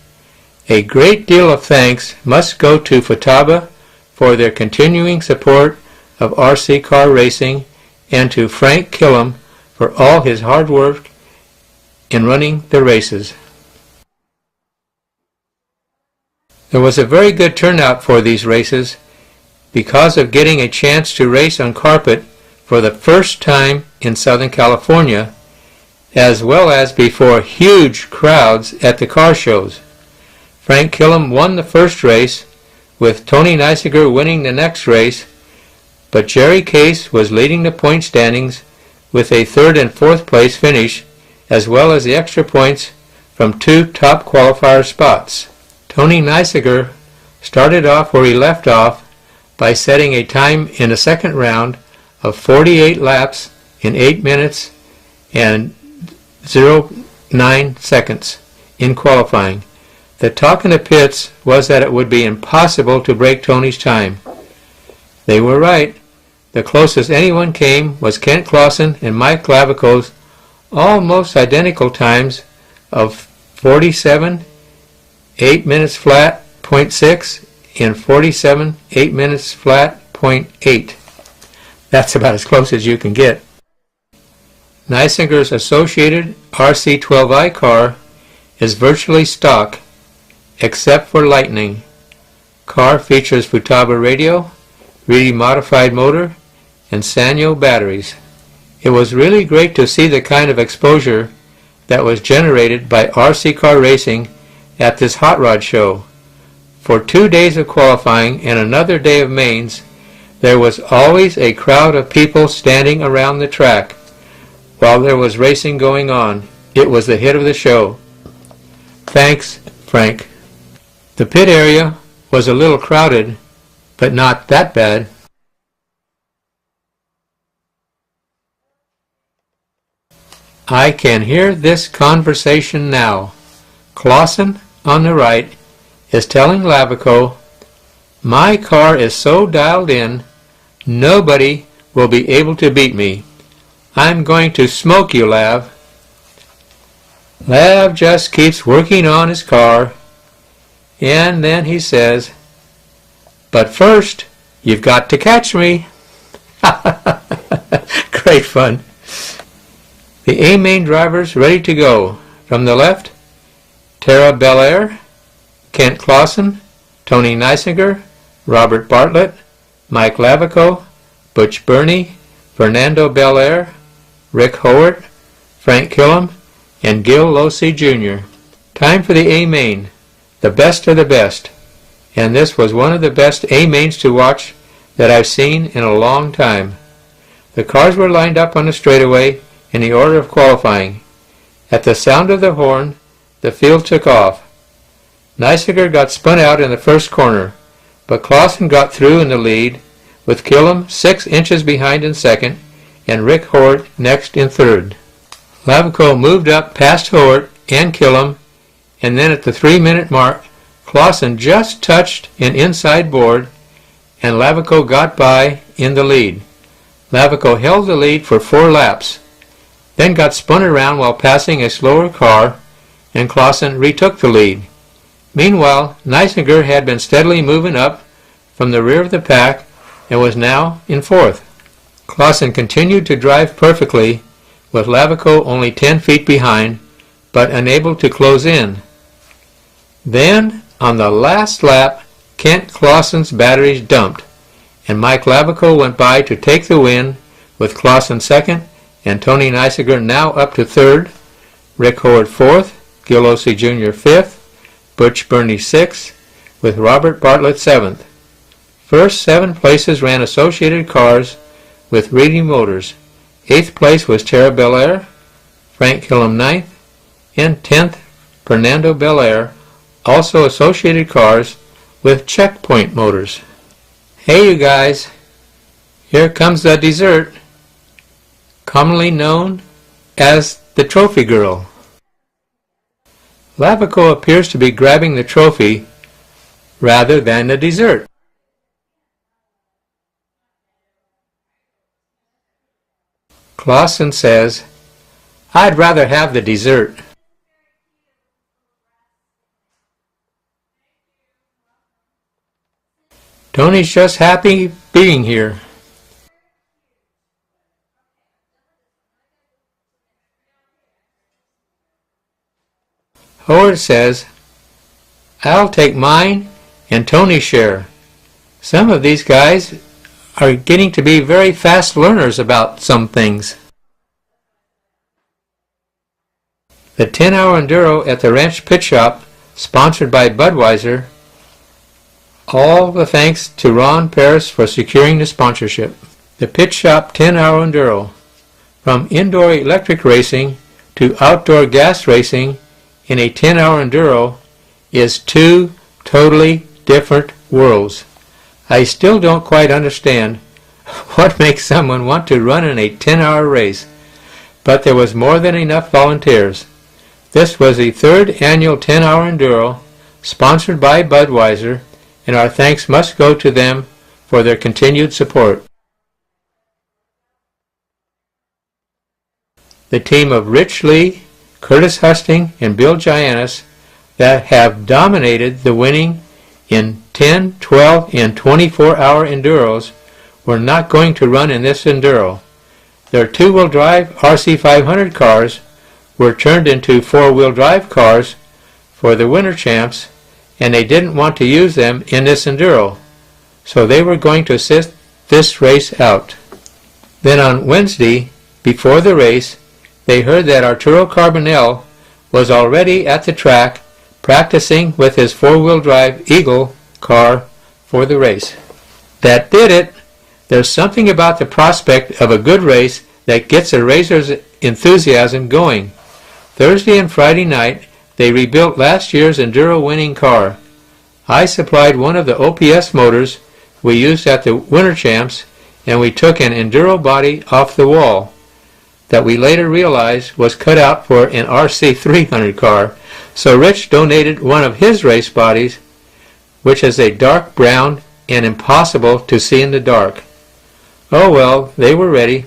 A great deal of thanks must go to Futaba for their continuing support of RC car racing, and to Frank Killam for all his hard work in running the races. There was a very good turnout for these races because of getting a chance to race on carpet for the first time in Southern California, as well as before huge crowds at the car shows. Frank Killam won the first race, with Tony Neisiger winning the next race, but Jerry Case was leading the point standings with a 3rd and 4th place finish, as well as the extra points from 2 top qualifier spots. Tony Neisiger started off where he left off by setting a time in the second round of 48 laps in 8 minutes and 0.9 seconds in qualifying. The talk in the pits was that it would be impossible to break Tony's time. They were right. The closest anyone came was Kent Clausen and Mike Glavico's almost identical times of 47, 8 minutes flat, 0.6, and 47, 8 minutes flat, 0.8. That's about as close as you can get. Neisiger's associated RC12i car is virtually stock, except for Lightning. Car features Futaba radio, really modified motor, and Sanyo batteries. It was really great to see the kind of exposure that was generated by RC car racing at this hot rod show. For 2 days of qualifying and another day of mains, there was always a crowd of people standing around the track while there was racing going on. It was the hit of the show. Thanks, Frank. The pit area was a little crowded, but not that bad. I can hear this conversation now. Clausen, on the right, is telling Lavico, "My car is so dialed in, nobody will be able to beat me. I'm going to smoke you, Lav." Lav just keeps working on his car, and then he says, "But first, you've got to catch me." Great fun. The A-main drivers ready to go. From the left, Tara Belair, Kent Clausen, Tony Neisiger, Robert Bartlett, Mike Lavico, Butch Burney, Fernando Belair, Rick Howard, Frank Killam, and Gil Losi Jr. Time for the A-main, the best of the best. And this was one of the best A-mains to watch that I've seen in a long time. The cars were lined up on the straightaway in the order of qualifying. At the sound of the horn, the field took off. Neisiger got spun out in the first corner, but Clausen got through in the lead, with Killam 6 inches behind in second, and Rick Howard next in third. Lavico moved up past Howard and Killam, and then at the 3-minute mark, Clausen just touched an inside board, and Lavico got by in the lead. Lavico held the lead for 4 laps, then got spun around while passing a slower car, and Clausen retook the lead. Meanwhile, Neisiger had been steadily moving up from the rear of the pack and was now in 4th. Clausen continued to drive perfectly, with Lavico only 10 feet behind, but unable to close in. Then, on the last lap, Kent Clausen's batteries dumped, and Mike Labico went by to take the win with Clausen second and Tony Neisiger now up to third, Rick Howard fourth, Gil Ossie Jr. fifth, Butch Burney sixth, with Robert Bartlett seventh. First 7 places ran associated cars with Reading Motors. 8th place was Tara Belair, Frank Killam 9th, and 10th Fernando Belair, also associated cars with Checkpoint Motors. Hey you guys, here comes the dessert, commonly known as the Trophy Girl. Labico appears to be grabbing the trophy rather than the dessert. Clausen says, "I'd rather have the dessert." Tony's just happy being here. Howard says, "I'll take mine and Tony's share. Some of these guys are getting to be very fast learners about some things." The 10-hour enduro at the Ranch Pit Shop, sponsored by Budweiser. All the thanks to Ron Paris for securing the sponsorship. The Pit Shop 10-hour enduro. From indoor electric racing to outdoor gas racing in a 10-hour enduro is 2 totally different worlds. I still don't quite understand what makes someone want to run in a 10-hour race, but there was more than enough volunteers. This was the 3rd annual 10-hour enduro, sponsored by Budweiser, and our thanks must go to them for their continued support. The team of Rich Lee, Curtis Husting, and Bill Giannis that have dominated the winning in 10, 12, and 24-hour enduros were not going to run in this enduro. Their 2-wheel drive RC500 cars were turned into 4-wheel drive cars for the winter champs, and they didn't want to use them in this enduro, so they were going to sit this race out. Then on Wednesday, before the race, they heard that Arturo Carbonell was already at the track practicing with his 4-wheel drive Eagle car for the race. That did it. There's something about the prospect of a good race that gets a racer's enthusiasm going. Thursday and Friday night, they rebuilt last year's enduro winning car. I supplied one of the OPS motors we used at the Winter Champs, and we took an enduro body off the wall that we later realized was cut out for an RC300 car, so Rich donated one of his race bodies, which is a dark brown and impossible to see in the dark. Oh well, they were ready.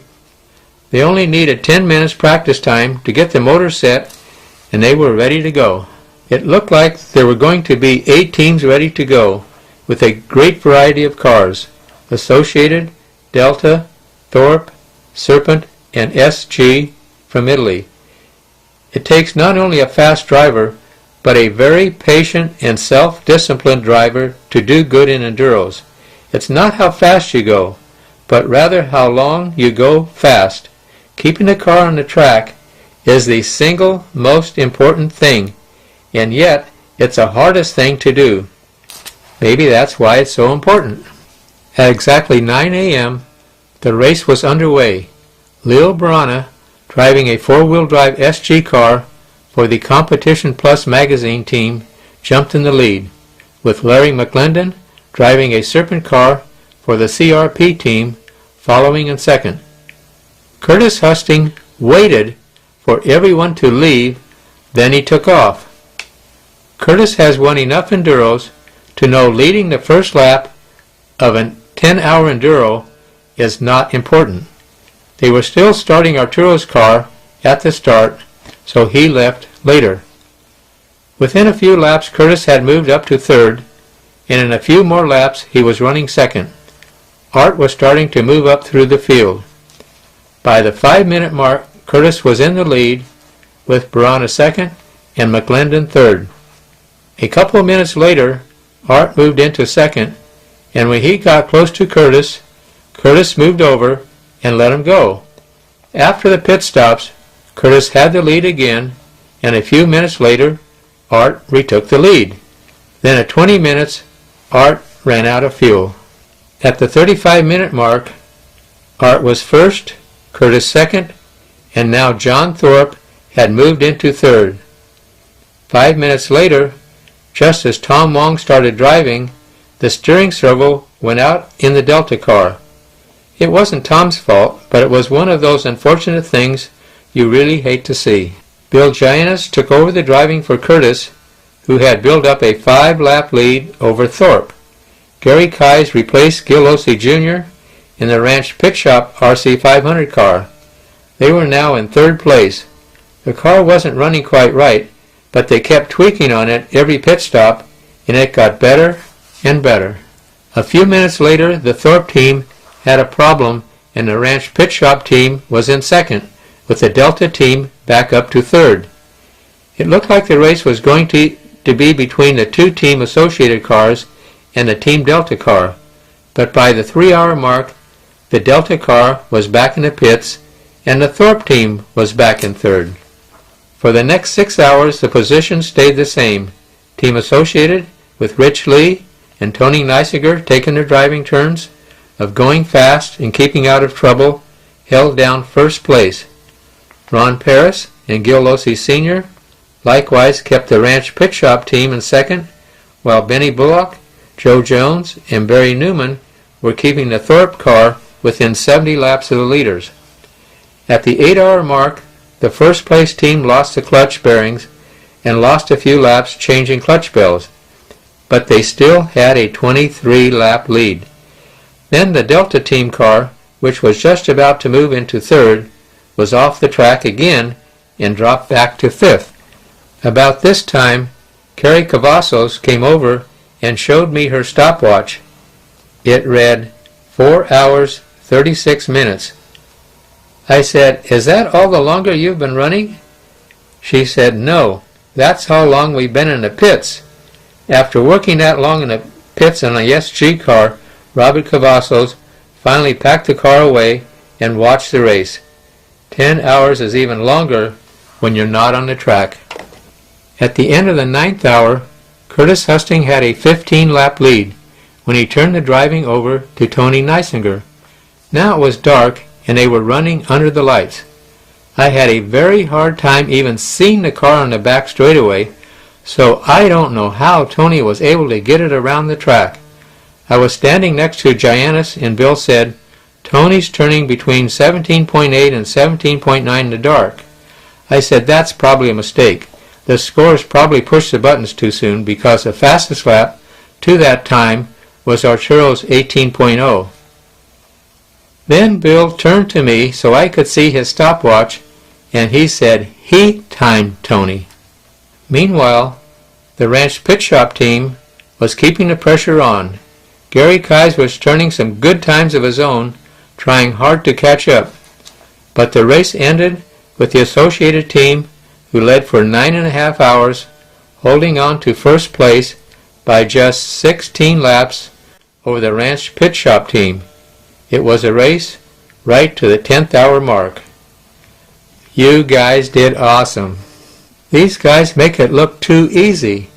They only needed 10 minutes practice time to get the motor set, and they were ready to go. It looked like there were going to be 8 teams ready to go, with a great variety of cars: Associated, Delta, Thorpe, Serpent, and SG from Italy. It takes not only a fast driver, but a very patient and self-disciplined driver to do good in enduros. It's not how fast you go, but rather how long you go fast. Keeping the car on the track is the single most important thing, and yet it's the hardest thing to do. Maybe that's why it's so important. At exactly 9 a.m., the race was underway. Leo Barana, driving a 4-wheel drive SG car for the Competition Plus magazine team, jumped in the lead, with Larry McClendon driving a Serpent car for the CRP team following in second. Curtis Husting waited for everyone to leave, then he took off. Curtis has won enough enduros to know leading the first lap of a 10-hour enduro is not important. They were still starting Arturo's car at the start, so he left later. Within a few laps, Curtis had moved up to third, and in a few more laps he was running second. Art was starting to move up through the field. By the 5-minute mark, Curtis was in the lead, with Barana second and McClendon third. A couple of minutes later, Art moved into second, and when he got close to Curtis, Curtis moved over and let him go. After the pit stops, Curtis had the lead again, and a few minutes later, Art retook the lead. Then at 20 minutes, Art ran out of fuel. At the 35-minute mark, Art was first, Curtis second, and now John Thorpe had moved into third. 5 minutes later, just as Tom Wong started driving, the steering servo went out in the Delta car. It wasn't Tom's fault, but it was one of those unfortunate things you really hate to see. Bill Giannis took over the driving for Curtis, who had built up a 5-lap lead over Thorpe. Gary Keyes replaced Gil Losi Jr. in the Ranch Pit Shop RC 500 car. They were now in third place. The car wasn't running quite right, but they kept tweaking on it every pit stop, and it got better and better. A few minutes later, the Thorpe team had a problem, and the Ranch Pit Shop team was in second, with the Delta team back up to third. It looked like the race was going to be between the two team associated cars and the Team Delta car, but by the 3-hour mark, the Delta car was back in the pits, and the Thorpe team was back in third. For the next 6 hours, the positions stayed the same. Team Associated, with Rich Lee and Tony Neisiger taking their driving turns of going fast and keeping out of trouble, held down first place. Ron Paris and Gil Losi Sr. likewise kept the Ranch Pit Shop team in second, while Benny Bullock, Joe Jones, and Barry Newman were keeping the Thorpe car within 70 laps of the leaders. At the 8-hour mark, the first place team lost the clutch bearings and lost a few laps changing clutch bells, but they still had a 23-lap lead. Then the Delta team car, which was just about to move into third, was off the track again and dropped back to fifth. About this time, Carrie Cavazos came over and showed me her stopwatch. It read 4 hours, 36 minutes. I said, "Is that all the longer you've been running?" She said, "No, that's how long we've been in the pits." After working that long in the pits on a SG car, Robert Cavazos finally packed the car away and watched the race. 10 hours is even longer when you're not on the track. At the end of the 9th hour, Curtis Husting had a 15-lap lead when he turned the driving over to Tony Neisinger. Now it was dark and they were running under the lights. I had a very hard time even seeing the car on the back straightaway, so I don't know how Tony was able to get it around the track. I was standing next to Giannis and Bill said, "Tony's turning between 17.8 and 17.9 in the dark." I said, "That's probably a mistake. The scores probably pushed the buttons too soon because the fastest lap to that time was Arturo's 18.0. Then Bill turned to me so I could see his stopwatch, and he said he timed Tony. Meanwhile, the Ranch Pit Shop team was keeping the pressure on. Gary Keyes was turning some good times of his own, trying hard to catch up. But the race ended with the Associated team, who led for 9.5 hours, holding on to first place by just 16 laps over the Ranch Pit Shop team. It was a race right to the 10th hour mark. You guys did awesome. These guys make it look too easy.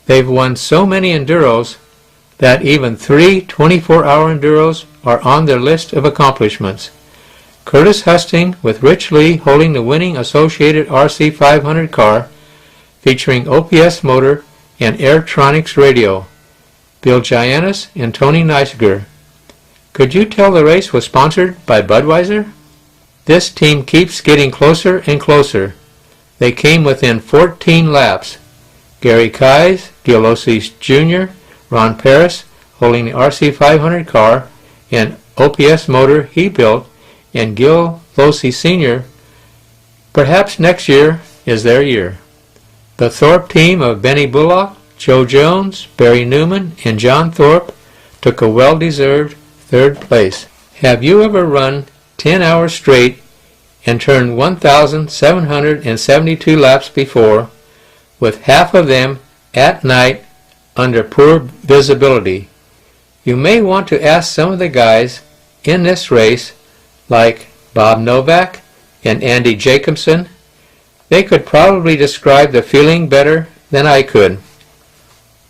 They've won so many Enduros that even 3 24-hour Enduros are on their list of accomplishments. Curtis Husting with Rich Lee holding the winning Associated RC 500 car featuring OPS motor and Airtronics radio. Bill Giannis and Tony Neisiger. Could you tell the race was sponsored by Budweiser? This team keeps getting closer and closer. They came within 14 laps. Gary Keyes, Gil Losi Jr., Ron Paris holding the RC 500 car and OPS motor he built, and Gil Losi Sr. Perhaps next year is their year. The Thorpe team of Benny Bullock, Joe Jones, Barry Newman, and John Thorpe took a well-deserved third place. Have you ever run 10 hours straight and turned 1,772 laps before, with half of them at night under poor visibility. You may want to ask some of the guys in this race, like Bob Novak and Andy Jacobson. They could probably describe the feeling better than I could.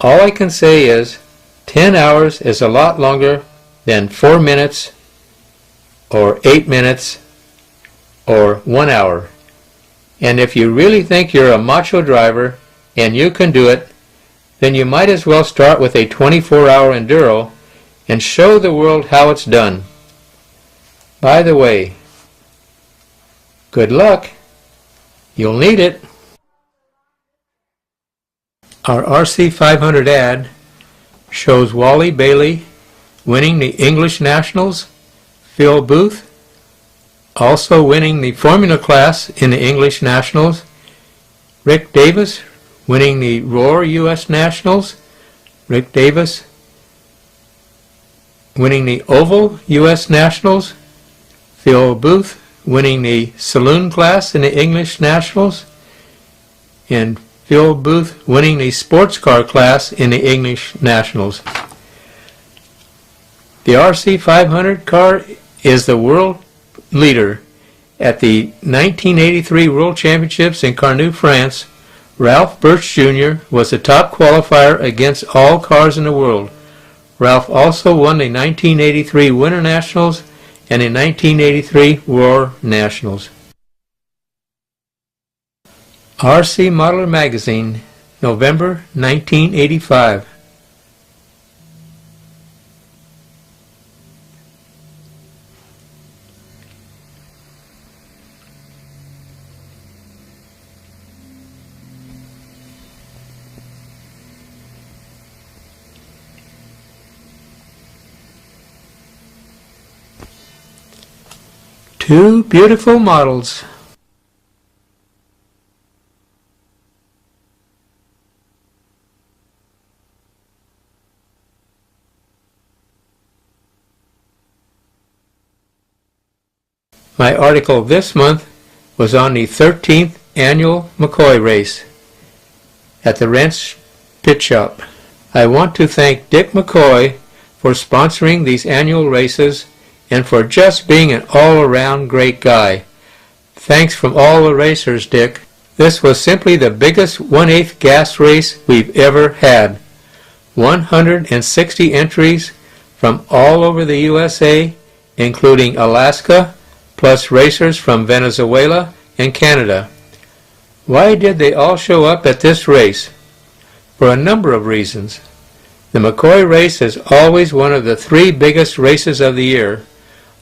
All I can say is 10 hours is a lot longer than 4 minutes or 8 minutes or 1 hour. And if you really think you're a macho driver and you can do it, then you might as well start with a 24-hour enduro and show the world how it's done. By the way, good luck. You'll need it. Our RC 500 ad shows Wally Bailey winning the English Nationals, Phil Booth also winning the Formula class in the English Nationals, Rick Davis winning the Roar US Nationals, Rick Davis winning the Oval US Nationals, Phil Booth winning the Saloon class in the English Nationals, and Phil Booth winning the Sports Car class in the English Nationals. The RC 500 car is the world leader. At the 1983 World Championships in Carnot, France, Ralph Birch Jr. was the top qualifier against all cars in the world. Ralph also won the 1983 Winter Nationals and the 1983 Roar Nationals. RC Modeler Magazine, November 1985. Two beautiful models. My article this month was on the 13th annual McCoy race at the Ranch Pit Shop. I want to thank Dick McCoy for sponsoring these annual races and for just being an all-around great guy. Thanks from all the racers, Dick. This was simply the biggest 1/8 gas race we've ever had. 160 entries from all over the USA, including Alaska, plus racers from Venezuela and Canada. Why did they all show up at this race? For a number of reasons. The McCoy race is always one of the 3 biggest races of the year,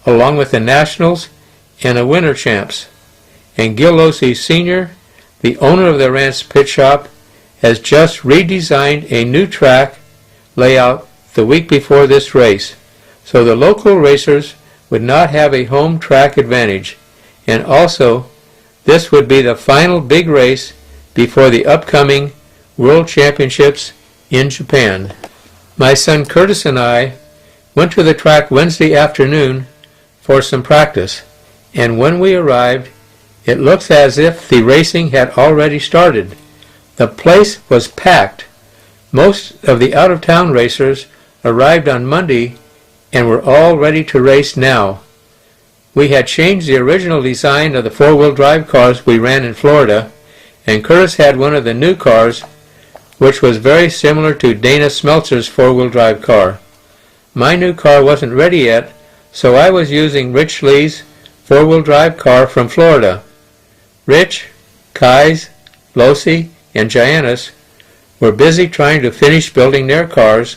along with the Nationals and the Winter Champs. And Gil Losi Sr., the owner of the Ranch Pit Shop, has just redesigned a new track layout the week before this race, so the local racers would not have a home track advantage. And also, this would be the final big race before the upcoming World Championships in Japan. My son Curtis and I went to the track Wednesday afternoon for some practice, and when we arrived, it looks as if the racing had already started. The place was packed. Most of the out-of-town racers arrived on Monday and were all ready to race now. We had changed the original design of the 4-wheel drive cars we ran in Florida, and Curtis had one of the new cars, which was very similar to Dana Smeltzer's 4-wheel drive car. My new car wasn't ready yet, so I was using Rich Lee's 4-wheel drive car from Florida. Rich, Kais, Losi, and Giannis were busy trying to finish building their cars,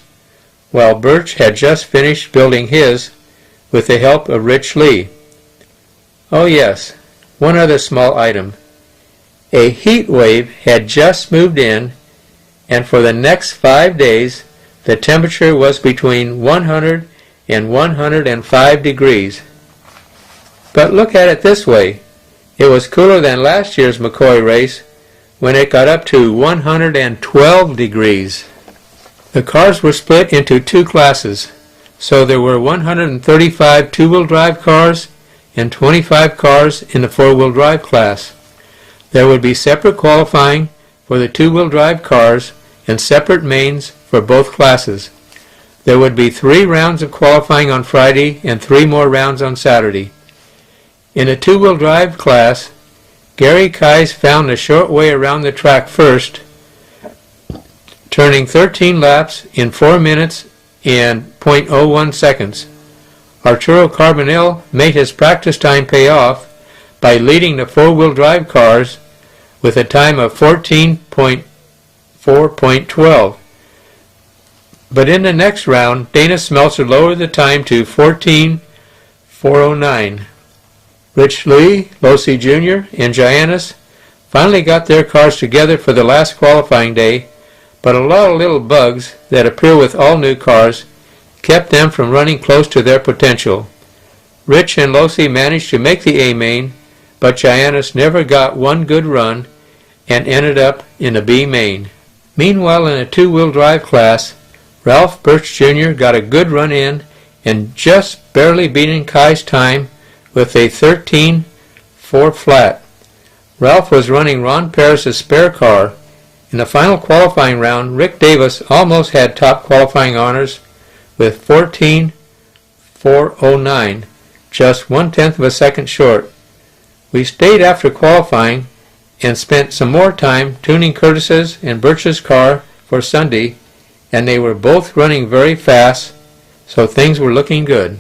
while Birch had just finished building his with the help of Rich Lee. Oh yes, one other small item. A heat wave had just moved in, and for the next 5 days the temperature was between 100 and 105 degrees. But look at it this way. It was cooler than last year's McCoy race when it got up to 112 degrees. The cars were split into 2 classes, so there were 135 two-wheel drive cars and 25 cars in the 4-wheel drive class. There would be separate qualifying for the two-wheel drive cars and separate mains for both classes. There would be 3 rounds of qualifying on Friday and 3 more rounds on Saturday. In the two-wheel drive class, Gary Kais found the short way around the track first, turning 13 laps in 4 minutes and .01 seconds. Arturo Carbonell made his practice time pay off by leading the four-wheel drive cars with a time of 14.4.12. But in the next round, Dana Smeltzer lowered the time to 14.409. Rich Lee, Losi Jr., and Giannis finally got their cars together for the last qualifying day, but a lot of little bugs that appear with all new cars kept them from running close to their potential. Rich and Losi managed to make the A main, but Giannis never got one good run and ended up in the B main. Meanwhile, in the two-wheel drive class, Ralph Birch Jr. got a good run in and just barely beating Kai's time with a 13.4 flat. Ralph was running Ron Paris' spare car. In the final qualifying round, Rick Davis almost had top qualifying honors with 14.409, just 1/10 of a second short. We stayed after qualifying and spent some more time tuning Curtis's and Birch's car for Sunday, and they were both running very fast, so things were looking good.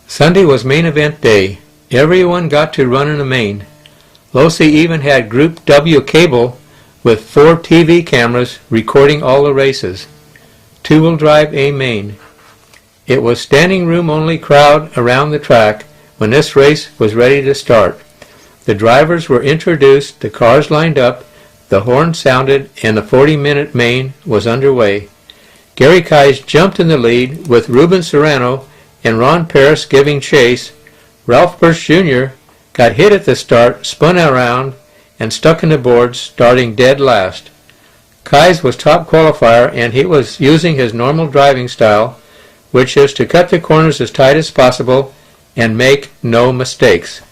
Sunday was main event day. Everyone got to run in the main. Losi even had Group W cable with 4 TV cameras recording all the races. Two-wheel drive A main. It was standing room only crowd around the track when this race was ready to start. The drivers were introduced, the cars lined up, the horn sounded, and the 40-minute main was underway. Gary Kais jumped in the lead with Ruben Serrano and Ron Paris giving chase. Ralph Birch Jr. got hit at the start, spun around, and stuck in the boards, starting dead last. Kais was top qualifier, and he was using his normal driving style, which is to cut the corners as tight as possible and make no mistakes.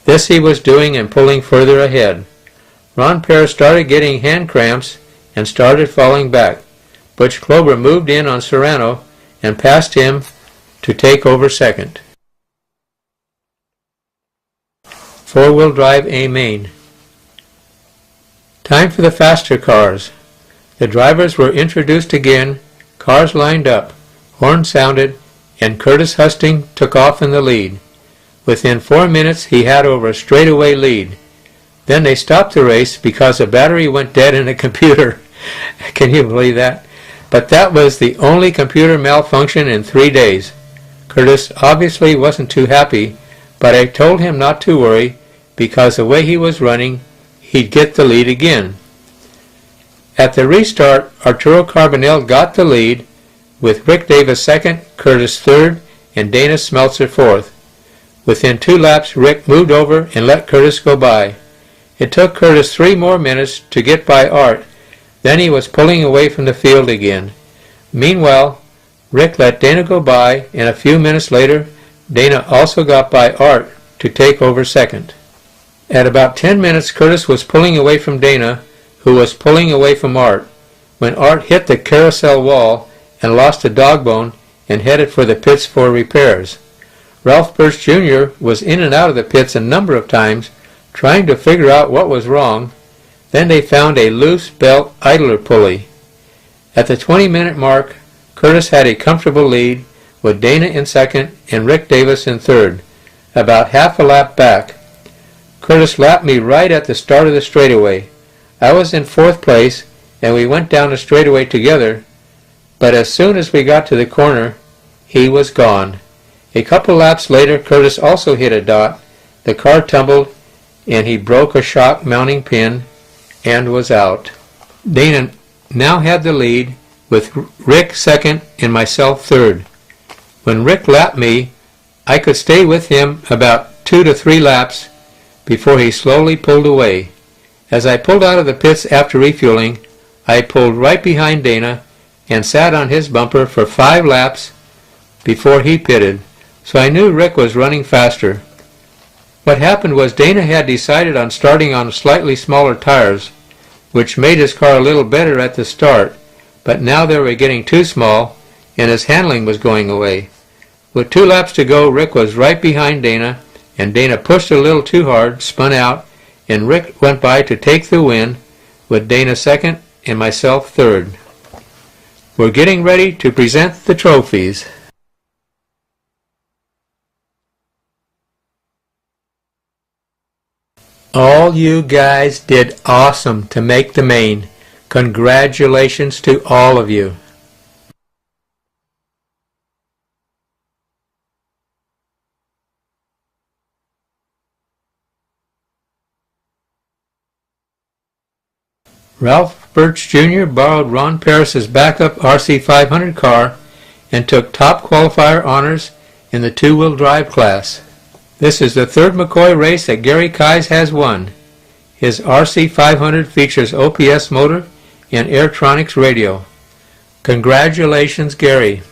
This he was doing and pulling further ahead. Ron Paris started getting hand cramps and started falling back. Butch Klober moved in on Serrano and passed him to take over second. Four-wheel drive A main. Time for the faster cars. The drivers were introduced again, cars lined up, horn sounded, and Curtis Husting took off in the lead. Within 4 minutes he had over a straightaway lead. Then they stopped the race because a battery went dead in the computer. Can you believe that? But that was the only computer malfunction in 3 days. Curtis obviously wasn't too happy, but I told him not to worry because the way he was running, he'd get the lead again. At the restart, Arturo Carbonell got the lead, with Rick Davis second, Curtis third, and Dana Smeltzer fourth. Within 2 laps, Rick moved over and let Curtis go by. It took Curtis 3 more minutes to get by Art. Then he was pulling away from the field again. Meanwhile, Rick let Dana go by, and a few minutes later, Dana also got by Art to take over second. At about 10 minutes, Curtis was pulling away from Dana, who was pulling away from Art, when Art hit the carousel wall and lost a dog bone and headed for the pits for repairs. Ralph Birch Jr. was in and out of the pits a number of times, trying to figure out what was wrong. Then they found a loose belt idler pulley. At the 20-minute mark, Curtis had a comfortable lead, with Dana in second and Rick Davis in third, about half a lap back. Curtis lapped me right at the start of the straightaway. I was in 4th place, and we went down the straightaway together, but as soon as we got to the corner, he was gone. A couple laps later, Curtis also hit a dot. The car tumbled, and he broke a shock mounting pin and was out. Dana now had the lead, with Rick second and myself third. When Rick lapped me, I could stay with him about 2 to 3 laps before he slowly pulled away. As I pulled out of the pits after refueling, I pulled right behind Dana and sat on his bumper for 5 laps before he pitted, so I knew Rick was running faster. What happened was Dana had decided on starting on slightly smaller tires, which made his car a little better at the start, but now they were getting too small and his handling was going away. With 2 laps to go, Rick was right behind Dana, and Dana pushed a little too hard, spun out, and Rick went by to take the win, with Dana second and myself third. We're getting ready to present the trophies. All you guys did awesome to make the main. Congratulations to all of you. Ralph Birch Jr. borrowed Ron Paris's backup RC500 car and took top qualifier honors in the 2-wheel drive class. This is the 3rd McCoy race that Gary Kise has won. His RC500 features OPS motor and Airtronics radio. Congratulations, Gary.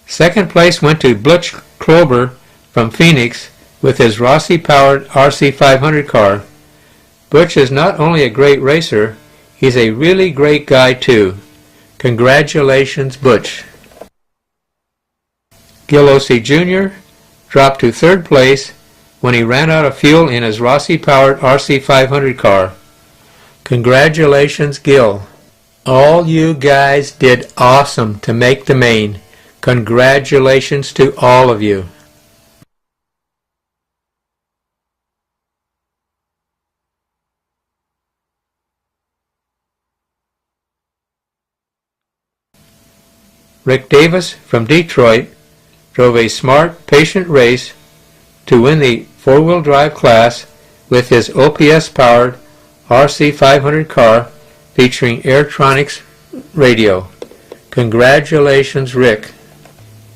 Second place went to Butch Klober from Phoenix with his Rossi-powered RC500 car. Butch is not only a great racer, he's a really great guy too. Congratulations, Butch. Gil Ossie Jr. dropped to 3rd place when he ran out of fuel in his Rossi-powered RC500 car. Congratulations, Gil. All you guys did awesome to make the main. Congratulations to all of you. Rick Davis from Detroit drove a smart, patient race to win the 4-wheel drive class with his OPS-powered RC500 car featuring Airtronics radio. Congratulations, Rick.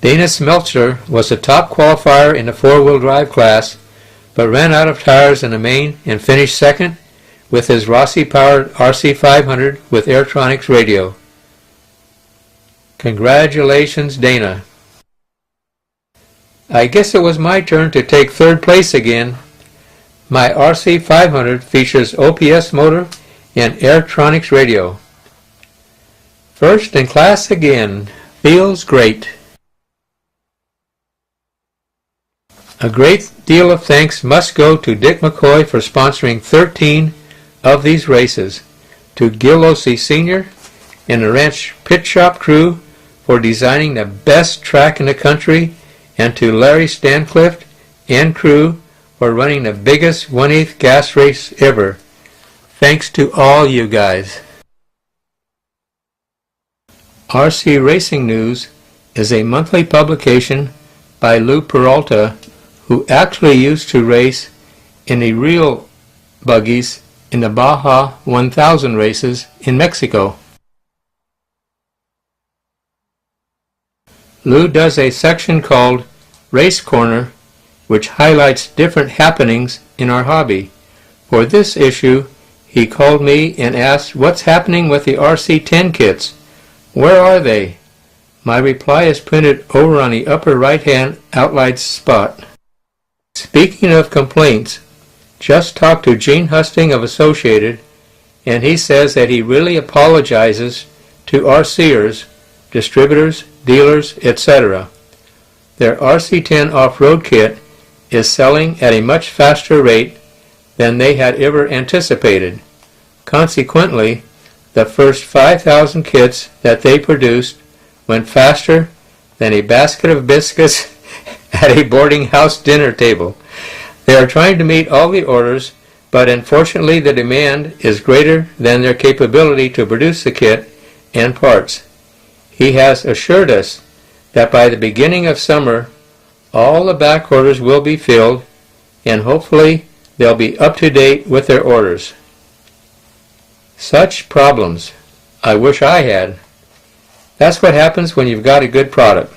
Dana Smeltzer was the top qualifier in the 4-wheel drive class, but ran out of tires in the main and finished second with his Rossi-powered RC500 with Airtronics radio. Congratulations, Dana. I guess it was my turn to take 3rd place again. My RC500 features OPS motor and Airtronics radio. First in class again. Feels great. A great deal of thanks must go to Dick McCoy for sponsoring 13 of these races, to Gil Ossie Sr. and the Ranch Pit Shop crew for designing the best track in the country, and to Larry Stancliffe and crew for running the biggest 1/8 gas race ever. Thanks to all you guys. RC Racing News is a monthly publication by Lou Peralta, who actually used to race in the real buggies in the Baja 1000 races in Mexico. Lou does a section called Race Corner, which highlights different happenings in our hobby. For this issue, he called me and asked what's happening with the RC10 kits. Where are they? My reply is printed over on the upper right-hand outlined spot. Speaking of complaints, just talked to Gene Husting of Associated, and he says that he really apologizes to RCers, distributors, dealers, etc. Their RC10 off-road kit is selling at a much faster rate than they had ever anticipated. Consequently, the first 5,000 kits that they produced went faster than a basket of biscuits at a boarding house dinner table. They are trying to meet all the orders, but unfortunately the demand is greater than their capability to produce the kit and parts. He has assured us that by the beginning of summer, all the back orders will be filled, and hopefully they'll be up to date with their orders. Such problems. I wish I had. That's what happens when you've got a good product.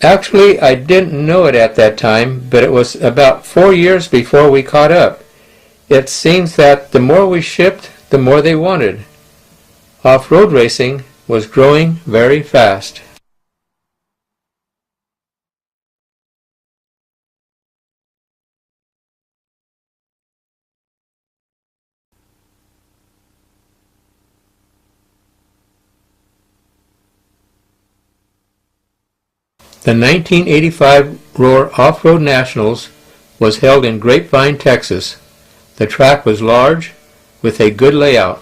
Actually, I didn't know it at that time, but it was about 4 years before we caught up. It seems that the more we shipped, the more they wanted. Off-road racing was growing very fast. The 1985 Roar Off-Road Nationals was held in Grapevine, Texas. The track was large, with a good layout.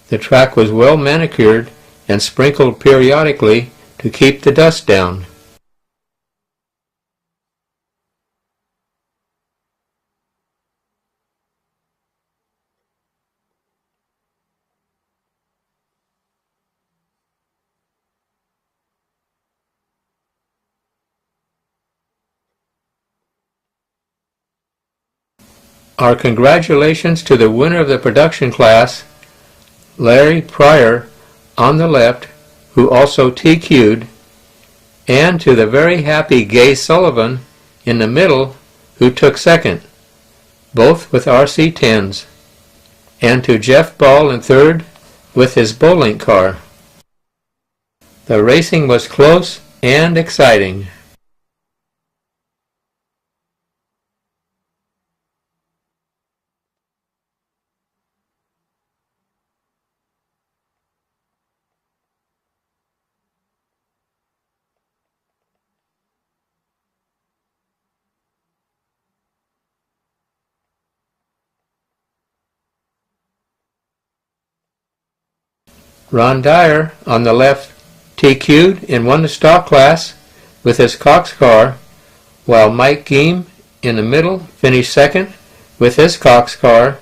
The track was well manicured and sprinkled periodically to keep the dust down. Our congratulations to the winner of the production class, Larry Pryor, on the left, who also TQ'd, and to the very happy Gay Sullivan in the middle, who took second, both with RC10s, and to Jeff Ball in third with his Bolink car. The racing was close and exciting. Ron Dyer on the left TQ'd and won the stock class with his Cox car, while Mike Geem in the middle finished second with his Cox car,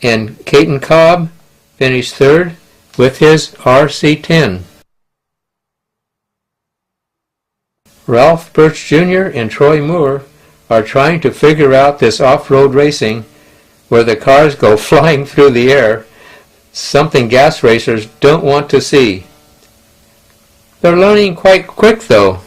and Caton Cobb finished third with his RC10. Ralph Birch Jr. and Troy Moore are trying to figure out this off-road racing where the cars go flying through the air, something gas racers don't want to see. They're learning quite quick though.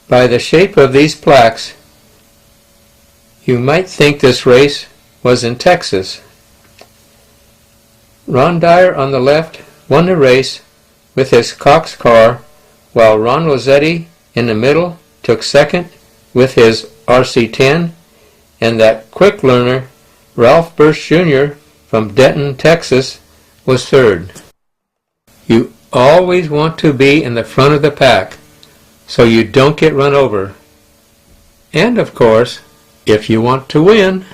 By the shape of these plaques, you might think this race was in Texas. Ron Dyer on the left won the race with his Cox car, while Ron Rossetti in the middle took second with his RC10, and that quick learner, Ralph Birch Jr. from Denton, Texas, was third. You always want to be in the front of the pack, so you don't get run over. And of course, if you want to win.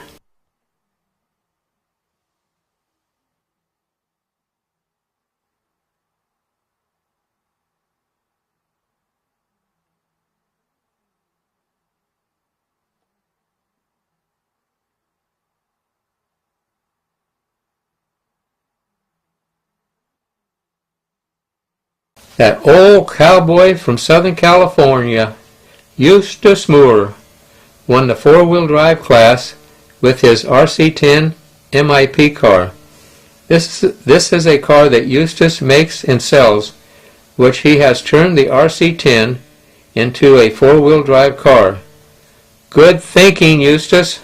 That old cowboy from Southern California, Eustace Moore, won the four-wheel drive class with his RC10 MIP car. This is a car that Eustace makes and sells, which he has turned the RC10 into a four-wheel drive car. Good thinking, Eustace.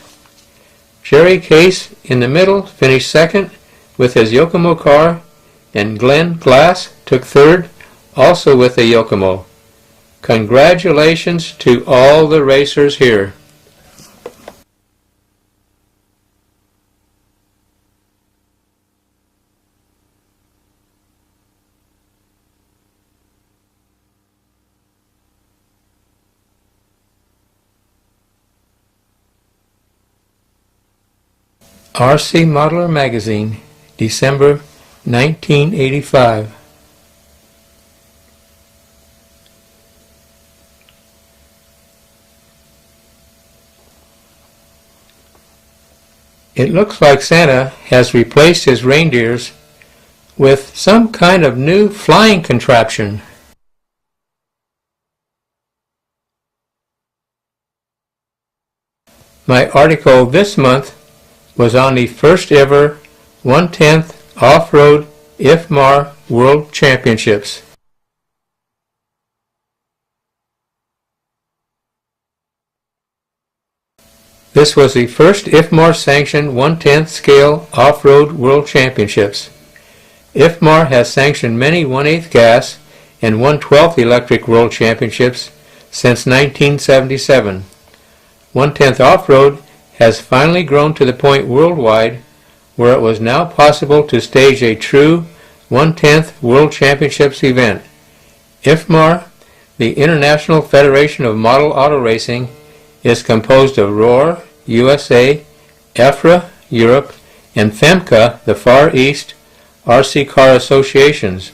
Jerry Case in the middle finished second with his Yokomo car, and Glenn Glass took third, also with a Yokomo. Congratulations to all the racers here. RC Modeler Magazine, December 1985. It looks like Santa has replaced his reindeers with some kind of new flying contraption. My article this month was on the first ever 1/10 Off-Road IFMAR World Championships. This was the first IFMAR-sanctioned 1/10 scale off-road world championships. IFMAR has sanctioned many 1/8 gas and 1/12 electric world championships since 1977. 1/10 off-road has finally grown to the point worldwide where it was now possible to stage a true 1/10 World Championships event. IFMAR, the International Federation of Model Auto Racing, is composed of ROAR, USA, EFRA, Europe, and FEMCA, the Far East, RC car associations.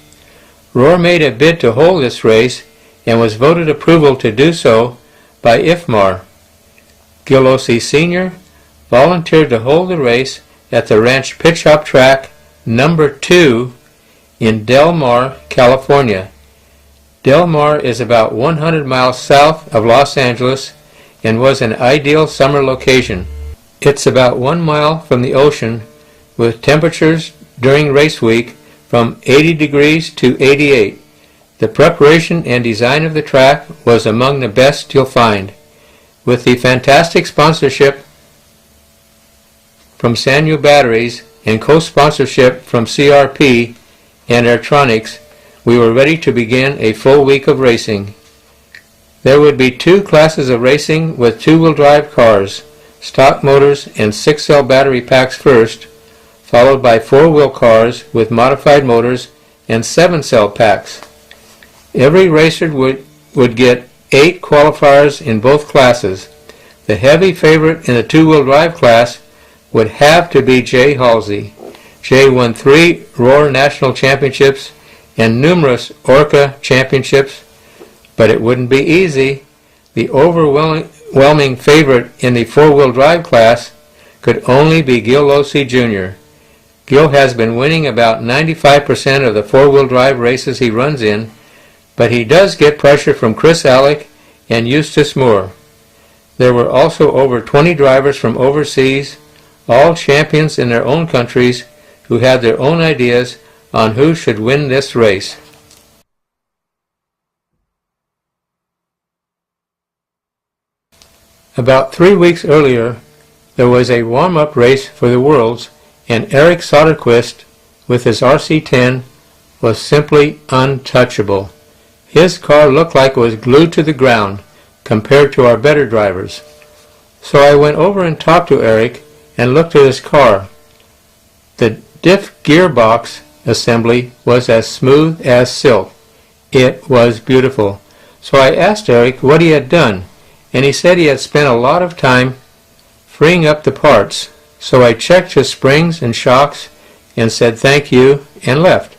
ROAR made a bid to hold this race and was voted approval to do so by IFMAR. Gil Ossie Sr. volunteered to hold the race at the Ranch Pit Shop Track number 2 in Del Mar, California. Del Mar is about 100 miles south of Los Angeles and was an ideal summer location. It's about 1 mile from the ocean with temperatures during race week from 80 degrees to 88. The preparation and design of the track was among the best you'll find. With the fantastic sponsorship from Sanyo Batteries and co-sponsorship from CRP and Airtronics, we were ready to begin a full week of racing. There would be 2 classes of racing with 2-wheel drive cars, stock motors and 6-cell battery packs first, followed by 4-wheel cars with modified motors and 7-cell packs. Every racer would get 8 qualifiers in both classes. The heavy favorite in the 2-wheel drive class would have to be Jay Halsey. Jay won 3 ROAR National Championships and numerous ORCA Championships, but it wouldn't be easy. The overwhelming favorite in the 4-wheel drive class could only be Gil Ossie Jr. Gil has been winning about 95% of the 4-wheel drive races he runs in, but he does get pressure from Chris Alec and Eustace Moore. There were also over 20 drivers from overseas, all champions in their own countries, who had their own ideas on who should win this race. About 3 weeks earlier, there was a warm-up race for the Worlds, and Eric Soderquist, with his RC10, was simply untouchable. His car looked like it was glued to the ground compared to our better drivers. So I went over and talked to Eric and looked at his car. The diff gearbox assembly was as smooth as silk. It was beautiful. So I asked Eric what he had done, and he said he had spent a lot of time freeing up the parts. So I checked his springs and shocks and said thank you and left.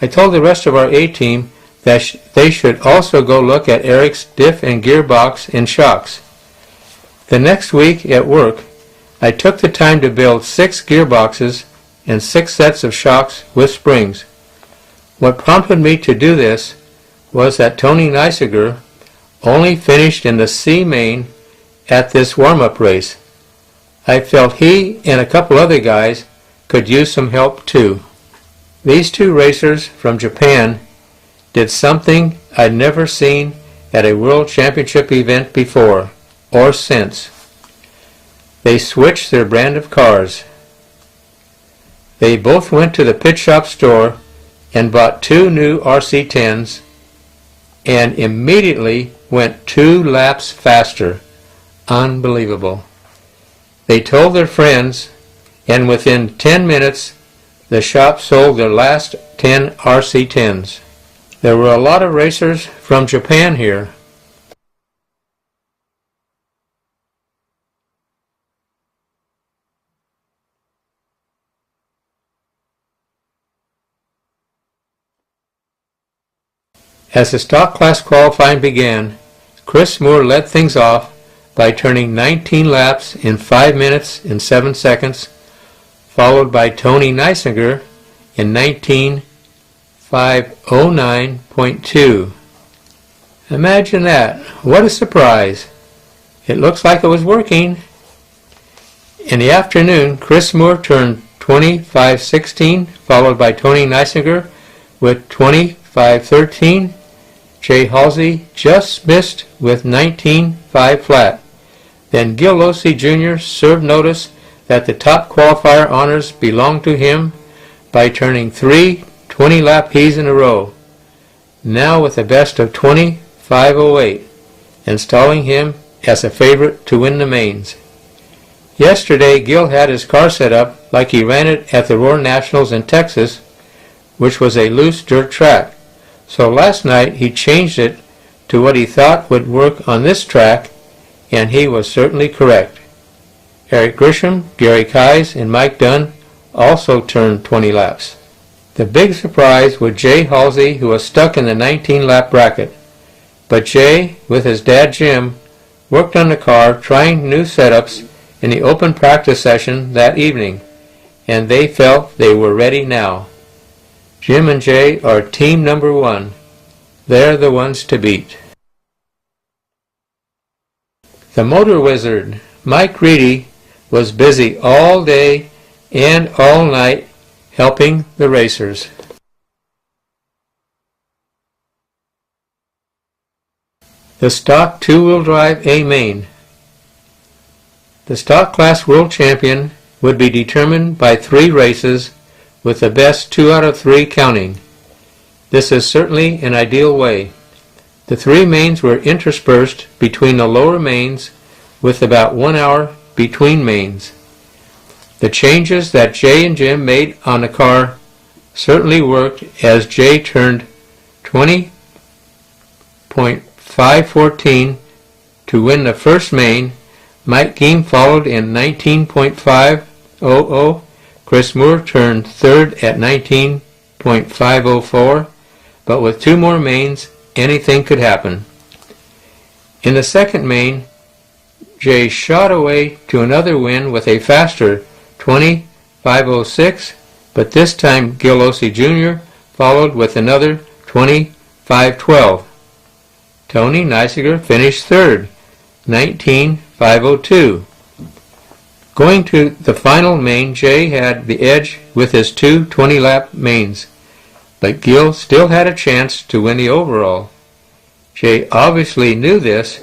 I told the rest of our A-team that they should also go look at Eric's diff and gearbox and shocks. The next week at work, I took the time to build 6 gearboxes and 6 sets of shocks with springs. What prompted me to do this was that Tony Neisiger only finished in the C main at this warm-up race. I felt he and a couple other guys could use some help too. These 2 racers from Japan did something I'd never seen at a World Championship event before or since. They switched their brand of cars. They both went to the pit shop store and bought 2 new RC10s and immediately went 2 laps faster. Unbelievable. They told their friends, and within 10 minutes the shop sold their last 10 RC10s. There were a lot of racers from Japan here. As the stock class qualifying began, Chris Moore led things off by turning 19 laps in 5 minutes and 7 seconds, followed by Tony Neisiger in 19.509.2. Imagine that. What a surprise. It looks like it was working. In the afternoon, Chris Moore turned 20.516, followed by Tony Neisiger with 20.513. Jay Halsey just missed with 19.5 flat. Then Gil Losi Jr. served notice that the top qualifier honors belonged to him by turning 3 20-lap heats in a row, now with a best of 20.508, installing him as a favorite to win the mains. Yesterday, Gil had his car set up like he ran it at the Roar Nationals in Texas, which was a loose dirt track. So last night he changed it to what he thought would work on this track, and he was certainly correct. Eric Grisham, Gary Keyes, and Mike Dunn also turned 20 laps. The big surprise was Jay Halsey, who was stuck in the 19-lap bracket. But Jay, with his dad Jim, worked on the car trying new setups in the open practice session that evening, and they felt they were ready now. Jim and Jay are team number one. They're the ones to beat. The motor wizard, Mike Reedy, was busy all day and all night helping the racers. The stock two-wheel drive A main. The stock class world champion would be determined by 3 races with the best 2 out of 3 counting. This is certainly an ideal way. The 3 mains were interspersed between the lower mains with about 1 hour between mains. The changes that Jay and Jim made on the car certainly worked, as Jay turned 20.514 to win the first main. Mike Geem followed in 19.500. Chris Moore turned third at 19.504, but with 2 more mains, anything could happen. In the second main, Jay shot away to another win with a faster 20.506, but this time Gil Losi Jr. followed with another 20.512. Tony Neisiger finished third, 19.502. Going to the final main, Jay had the edge with his 2 20-lap mains, but Gil still had a chance to win the overall. Jay obviously knew this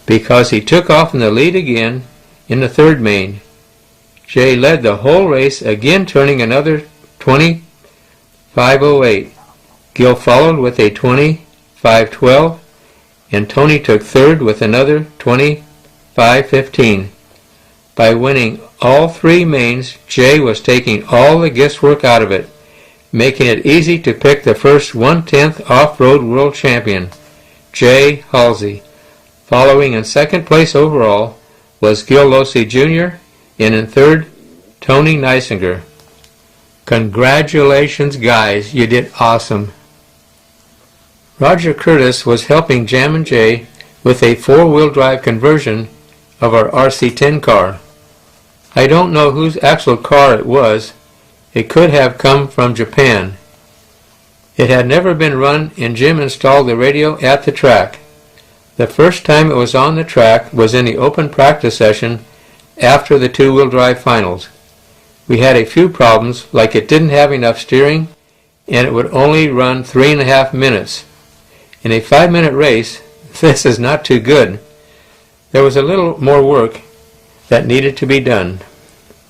because he took off in the lead again in the third main. Jay led the whole race, again turning another 20.508. Gil followed with a 20.512, and Tony took third with another 20.515. By winning all 3 mains, Jay was taking all the guesswork out of it, making it easy to pick the first 1/10 off-road world champion, Jay Halsey. Following in second place overall was Gil Losi Jr., and in third, Tony Neisinger. Congratulations, guys, you did awesome. Roger Curtis was helping Jam and Jay with a 4-wheel drive conversion of our RC10 car. I don't know whose actual car it was. It could have come from Japan. It had never been run, and Jim installed the radio at the track. The first time it was on the track was in the open practice session after the 2-wheel drive finals. We had a few problems, like it didn't have enough steering, and it would only run 3.5 minutes. In a 5-minute race, this is not too good. There was a little more work that needed to be done.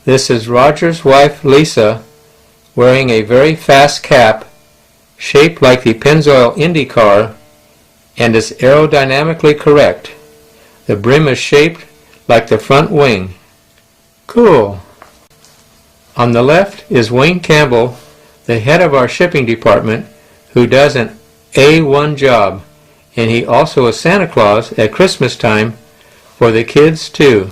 This is Roger's wife, Lisa, wearing a very fast cap, shaped like the Pennzoil Indy car, and is aerodynamically correct. The brim is shaped like the front wing. Cool. On the left is Wayne Campbell, the head of our shipping department, who does an A1 job, and he also is Santa Claus at Christmas time for the kids too.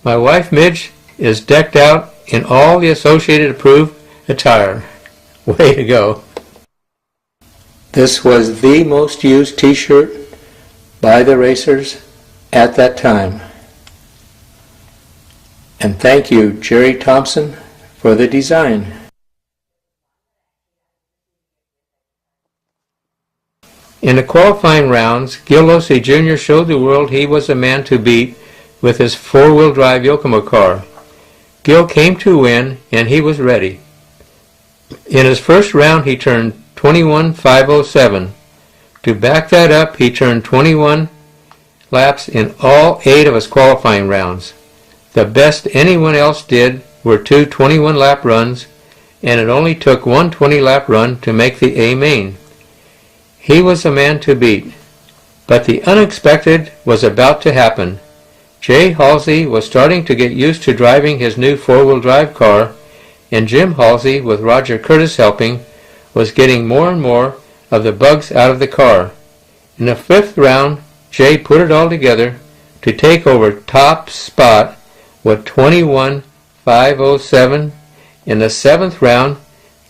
My wife Midge is decked out in all the associated approved attire. Way to go. This was the most used t-shirt by the racers at that time. And thank you, Jerry Thompson, for the design. In the qualifying rounds, Gil Losi Jr. showed the world he was the man to beat with his 4-wheel drive Yokomo car. Gil came to win, and he was ready. In his first round, he turned 21.507. To back that up, he turned 21 laps in all 8 of his qualifying rounds. The best anyone else did were 2 21-lap runs, and it only took 1 20-lap run to make the A main. He was a man to beat. But the unexpected was about to happen. Jay Halsey was starting to get used to driving his new 4-wheel drive car, and Jim Halsey, with Roger Curtis helping, was getting more and more of the bugs out of the car. In the 5th round, Jay put it all together to take over top spot with 21.507. In the 7th round,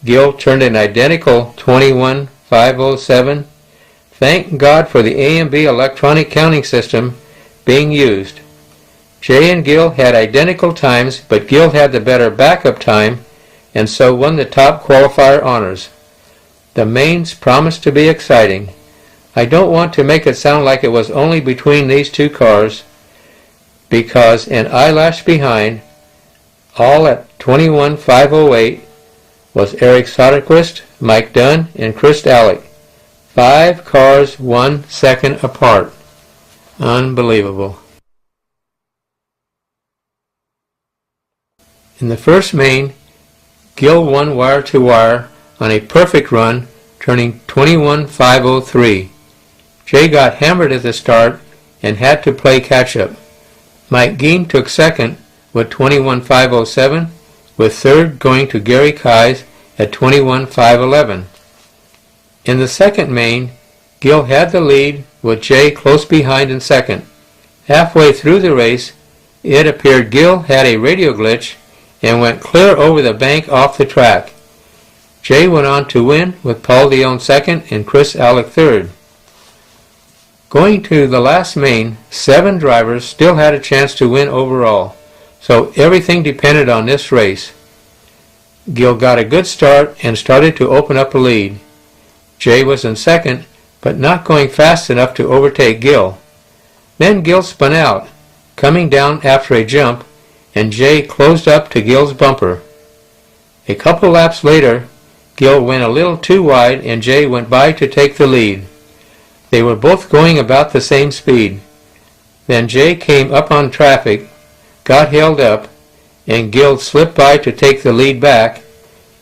Gil turned an identical 21.507. Thank God for the A&B electronic counting system being used. Jay and Gil had identical times, but Gil had the better backup time and so won the top qualifier honors. The mains promised to be exciting. I don't want to make it sound like it was only between these 2 cars, because an eyelash behind, all at 21.508, was Eric Soderquist, Mike Dunn, and Chris Alec. 5 cars 1 second apart. Unbelievable. In the first main, Gil won wire to wire on a perfect run, turning 21.503. Jay got hammered at the start and had to play catch-up. Mike Geen took second with 21.507, with third going to Gary Keyes at 21.511. In the second main, Gil had the lead with Jay close behind in second. Halfway through the race, it appeared Gil had a radio glitch and went clear over the bank off the track. Jay went on to win with Paul Leone second and Chris Alec third. Going to the last main, 7 drivers still had a chance to win overall, so everything depended on this race. Gil got a good start and started to open up a lead. Jay was in second, but not going fast enough to overtake Gil. Then Gil spun out, coming down after a jump, and Jay closed up to Gil's bumper. A couple laps later, Gil went a little too wide and Jay went by to take the lead. They were both going about the same speed. Then Jay came up on traffic, got held up, and Gil slipped by to take the lead back,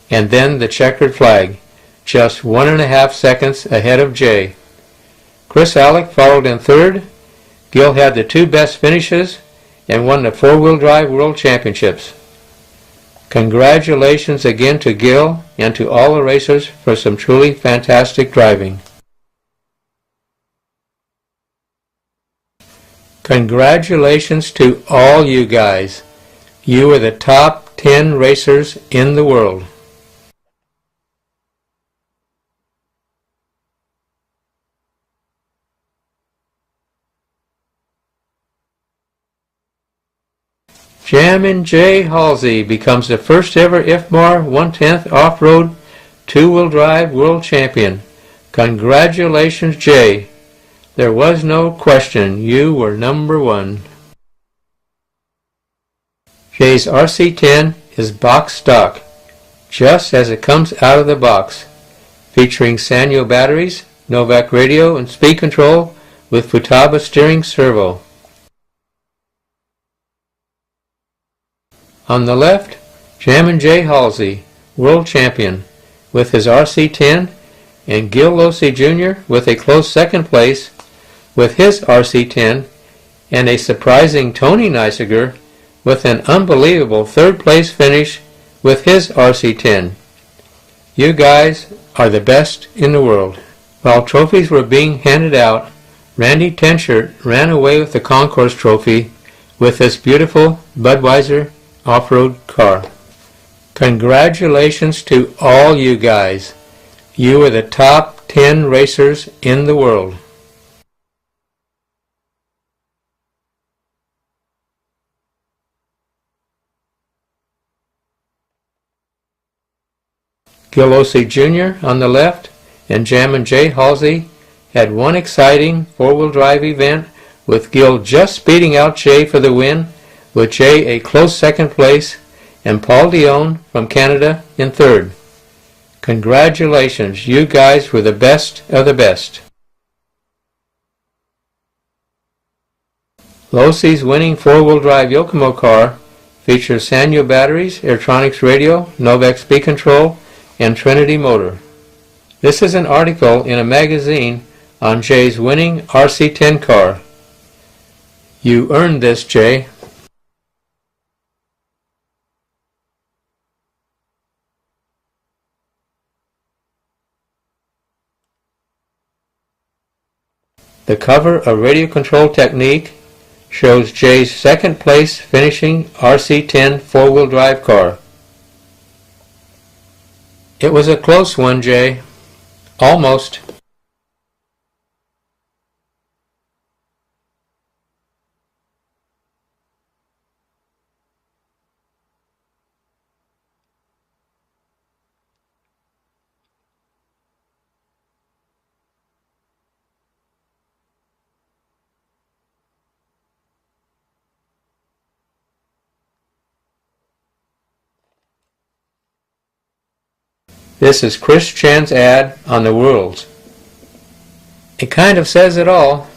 and then the checkered flag, just 1.5 seconds ahead of Jay. Chris Alec followed in third. Gil had the 2 best finishes and won the 4-wheel drive World Championships. Congratulations again to Gil and to all the racers for some truly fantastic driving. Congratulations to all you guys. You are the top 10 racers in the world. Jammin' Jay Halsey becomes the first ever IFMAR 1/10 off-road 2-wheel drive world champion. Congratulations, Jay. There was no question, you were number 1. Jay's RC10 is box stock, just as it comes out of the box, featuring Sanyo batteries, Novak radio, and speed control with Futaba steering servo. On the left, Jammin' Jay Halsey, world champion, with his RC10, and Gil Losi Jr. with a close second place with his RC10, and a surprising Tony Neisiger with an unbelievable third place finish with his RC10. You guys are the best in the world. While trophies were being handed out, Randy Tenchert ran away with the Concourse Trophy with this beautiful Budweiser off-road car. Congratulations to all you guys. You are the top 10 racers in the world. Gil Losi Jr. on the left and Jammin' Jay Halsey had one exciting 4-wheel drive event with Gil just speeding out Jay for the win, with Jay a close second place and Paul Dion from Canada in third. Congratulations, you guys were the best of the best. Losey's winning four-wheel drive Yokomo car features Sanyo batteries, Airtronics radio, Novak speed control, and Trinity motor. This is an article in a magazine on Jay's winning RC10 car. You earned this, Jay. The cover of Radio Control Technique shows Jay's second place finishing RC10 four-wheel drive car. It was a close one, Jay. Almost. This is Chris Chan's ad on the Worlds. It kind of says it all.